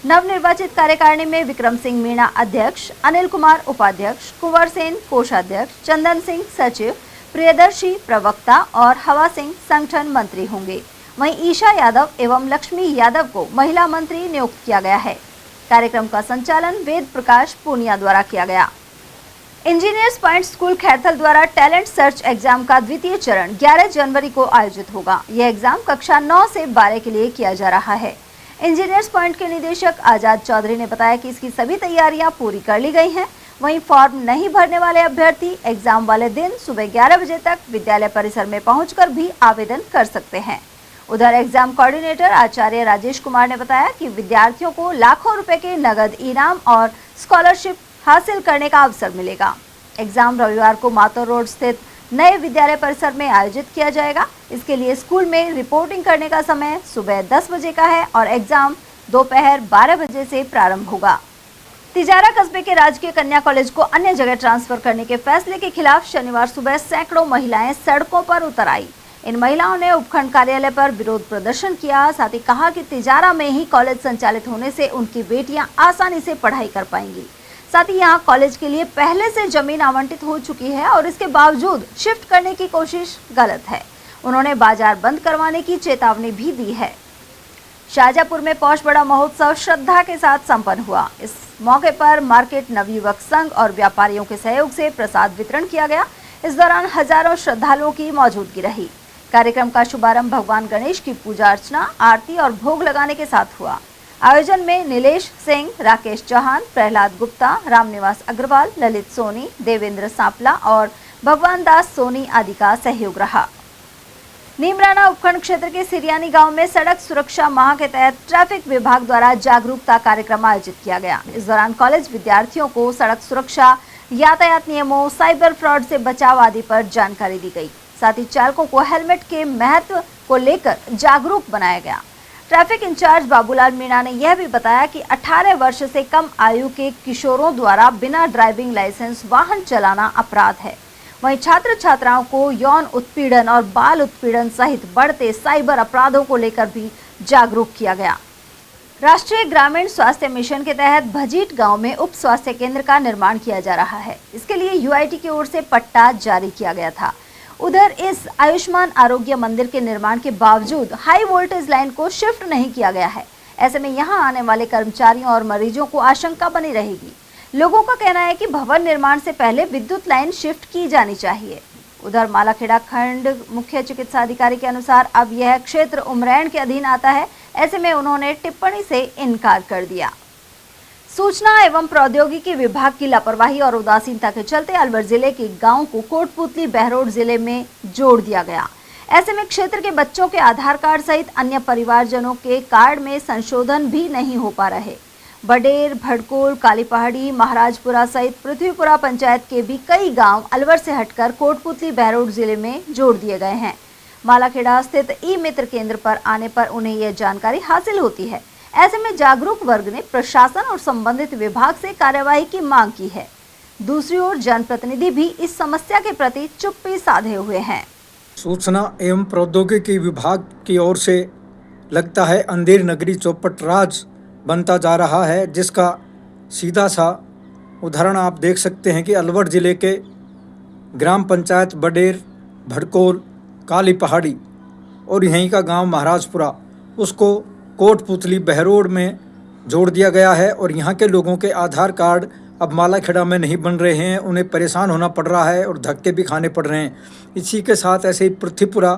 नवनिर्वाचित कार्यकारिणी में विक्रम सिंह मीणा अध्यक्ष, अनिल कुमार उपाध्यक्ष, कुंवर सेन कोषाध्यक्ष, चंदन सिंह सचिव, प्रियदर्शी प्रवक्ता और हवा सिंह संगठन मंत्री होंगे। वहीं ईशा यादव एवं लक्ष्मी यादव को महिला मंत्री नियुक्त किया गया है। कार्यक्रम का संचालन वेद प्रकाश पूनिया द्वारा किया गया। इंजीनियर्स पॉइंट स्कूल खैरथल द्वारा टैलेंट सर्च एग्जाम का द्वितीय चरण 11 जनवरी को आयोजित होगा। यह एग्जाम कक्षा 9 से 12 के लिए किया जा रहा है। इंजीनियर्स पॉइंट के निदेशक आजाद चौधरी ने बताया कि इसकी सभी तैयारियां पूरी कर ली गई हैं। वहीं फॉर्म नहीं भरने वाले अभ्यर्थी एग्जाम वाले दिन सुबह 11 बजे तक विद्यालय परिसर में पहुंचकर भी आवेदन कर सकते हैं। उधर एग्जाम कोऑर्डिनेटर आचार्य राजेश कुमार ने बताया कि विद्यार्थियों को लाखों रुपए के नगद इनाम और स्कॉलरशिप हासिल करने का अवसर मिलेगा। एग्जाम रविवार को मातोर रोड स्थित नए विद्यालय परिसर में आयोजित किया जाएगा। इसके लिए स्कूल में रिपोर्टिंग करने का समय सुबह 10 बजे का है और एग्जाम दोपहर 12 बजे से प्रारंभ होगा। तिजारा कस्बे के राजकीय कन्या कॉलेज को अन्य जगह ट्रांसफर करने के फैसले के खिलाफ शनिवार सुबह सैकड़ों महिलाएं सड़कों पर उतर आई। इन महिलाओं ने उपखंड कार्यालय पर विरोध प्रदर्शन किया। साथ ही कहा कि तिजारा में ही कॉलेज संचालित होने से उनकी बेटियां आसानी से पढ़ाई कर पाएंगी। साथ ही यहां कॉलेज के लिए पहले से जमीन आवंटित हो चुकी है और इसके बावजूद शिफ्ट करने की कोशिश गलत है। उन्होंने बाजार बंद करवाने की चेतावनी भी दी है। शाहजहांपुर में पौष बड़ा महोत्सव श्रद्धा के साथ संपन्न हुआ। इस मौके पर मार्केट नवयुवक संघ और व्यापारियों के सहयोग से प्रसाद वितरण किया गया। इस दौरान हजारों श्रद्धालुओं की मौजूदगी रही। कार्यक्रम का शुभारंभ भगवान गणेश की पूजा अर्चना, आरती और भोग लगाने के साथ हुआ। आयोजन में नीलेश सिंह, राकेश चौहान, प्रहलाद गुप्ता, रामनिवास अग्रवाल, ललित सोनी, देवेंद्र सांपला और भगवान दास सोनी आदि का सहयोग रहा। नीमराना उपखंड क्षेत्र के सिरियानी गांव में सड़क सुरक्षा माह के तहत ट्रैफिक विभाग द्वारा जागरूकता कार्यक्रम आयोजित किया गया। इस दौरान कॉलेज विद्यार्थियों को सड़क सुरक्षा, यातायात नियमों, साइबर फ्रॉड से बचाव आदि पर जानकारी दी गई। साथ ही चालकों को हेलमेट के महत्व को लेकर जागरूक बनाया गया। ट्रैफिक इंचार्ज बाबूलाल मीणा ने यह भी बताया कि 18 वर्ष से कम आयु के किशोरों द्वारा बिना ड्राइविंग लाइसेंस वाहन चलाना अपराध है। वहीं छात्र छात्राओं को यौन उत्पीड़न और बाल उत्पीड़न सहित बढ़ते साइबर अपराधों को लेकर भी जागरूक किया गया। राष्ट्रीय ग्रामीण स्वास्थ्य मिशन के तहत भजीट गांव में उप स्वास्थ्य केंद्र का निर्माण किया जा रहा है। इसके लिए यूआईटी की ओर से पट्टा जारी किया गया था। उधर इस आयुष्मान आरोग्य मंदिर के निर्माण के बावजूद हाई वोल्टेज लाइन को शिफ्ट नहीं किया गया है। ऐसे में यहां आने वाले कर्मचारियों और मरीजों को आशंका बनी रहेगी। लोगों का कहना है कि भवन निर्माण से पहले विद्युत लाइन शिफ्ट की जानी चाहिए। उधर मालाखेड़ा खंड मुख्य चिकित्सा अधिकारी के अनुसार अब यह क्षेत्र उमरैन के अधीन आता है। ऐसे में उन्होंने टिप्पणी से इनकार कर दिया। सूचना एवं प्रौद्योगिकी विभाग की लापरवाही और उदासीनता के चलते अलवर जिले के गांव को कोटपुतली बहरोड जिले में जोड़ दिया गया। ऐसे में क्षेत्र के बच्चों के आधार कार्ड सहित अन्य परिवारजनों के कार्ड में संशोधन भी नहीं हो पा रहे। बडेर, भड़कोल, काली पहाड़ी, महाराजपुरा सहित पृथ्वीपुरा पंचायत के भी कई गांव अलवर से हटकर कोटपुतली बहरोड जिले में जोड़ दिए गए हैं। मालाखेड़ा स्थित ई मित्र केंद्र पर आने पर उन्हें यह जानकारी हासिल होती है। ऐसे में जागरूक वर्ग ने प्रशासन और संबंधित विभाग से कार्यवाही की मांग की है। दूसरी ओर जनप्रतिनिधि भी इस समस्या के प्रति चुप्पी साधे हुए हैं। सूचना एवं प्रौद्योगिकी विभाग की ओर से लगता है अंधेर नगरी चौपट राज बनता जा रहा है, जिसका सीधा सा उदाहरण आप देख सकते हैं कि अलवर जिले के ग्राम पंचायत बडेर, भड़कोल, काली पहाड़ी और यहीं का गांव महाराजपुरा, उसको कोटपुतली बहरोड में जोड़ दिया गया है। और यहाँ के लोगों के आधार कार्ड अब मालाखेड़ा में नहीं बन रहे हैं, उन्हें परेशान होना पड़ रहा है और धक्के भी खाने पड़ रहे हैं। इसी के साथ ऐसे ही पृथ्वीपुरा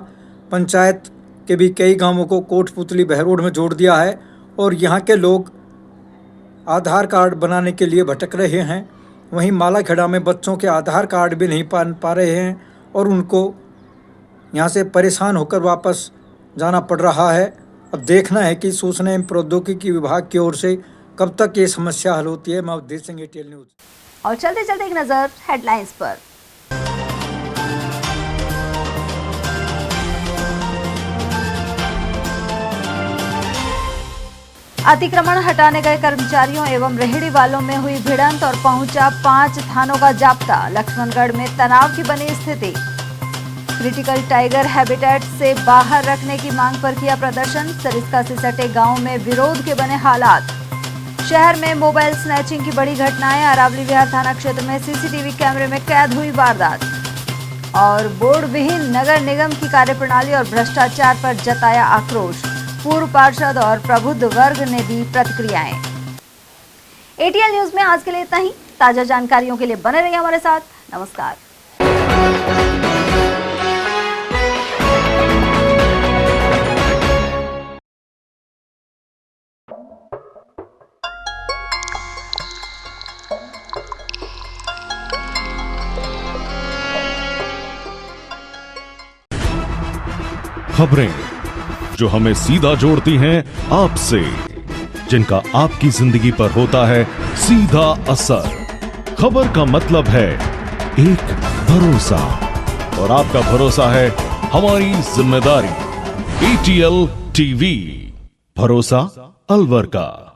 पंचायत के भी कई गांवों को कोटपुतली बहरोड में जोड़ दिया है और यहाँ के लोग आधार कार्ड बनाने के लिए भटक रहे हैं। वहीं मालाखेड़ा में बच्चों के आधार कार्ड भी नहीं पा रहे हैं और उनको यहाँ से परेशान होकर वापस जाना पड़ रहा है। अब देखना है कि सूचना एवं प्रौद्योगिकी विभाग की ओर से कब तक ये समस्या हल होती है। मैं अवधेश सिंह, एटीएल न्यूज़। और चलते चलते एक नजर हेडलाइंस पर। अतिक्रमण हटाने गए कर्मचारियों एवं रेहड़ी वालों में हुई भिड़ंत और पहुंचा 5 थानों का जाप्ता। लक्ष्मणगढ़ में तनाव की बनी स्थिति। क्रिटिकल टाइगर हैबिटेट से बाहर रखने की मांग पर किया प्रदर्शन। सरिस्का से सटे गांव में विरोध के बने हालात। शहर में मोबाइल स्नैचिंग की बड़ी घटनाएं। अरावली विहार थाना क्षेत्र में सीसीटीवी कैमरे में कैद हुई वारदात। और बोर्ड विहीन नगर निगम की कार्यप्रणाली और भ्रष्टाचार पर जताया आक्रोश। पूर्व पार्षद और प्रबुद्ध वर्ग ने दी प्रतिक्रियाएं। एटीएल न्यूज में आज के लिए इतना ही। ताजा जानकारियों के लिए बने रहिए हमारे साथ। नमस्कार। खबरें जो हमें सीधा जोड़ती हैं आपसे, जिनका आपकी जिंदगी पर होता है सीधा असर। खबर का मतलब है एक भरोसा, और आपका भरोसा है हमारी जिम्मेदारी। एटीएल टीवी, भरोसा अलवर का।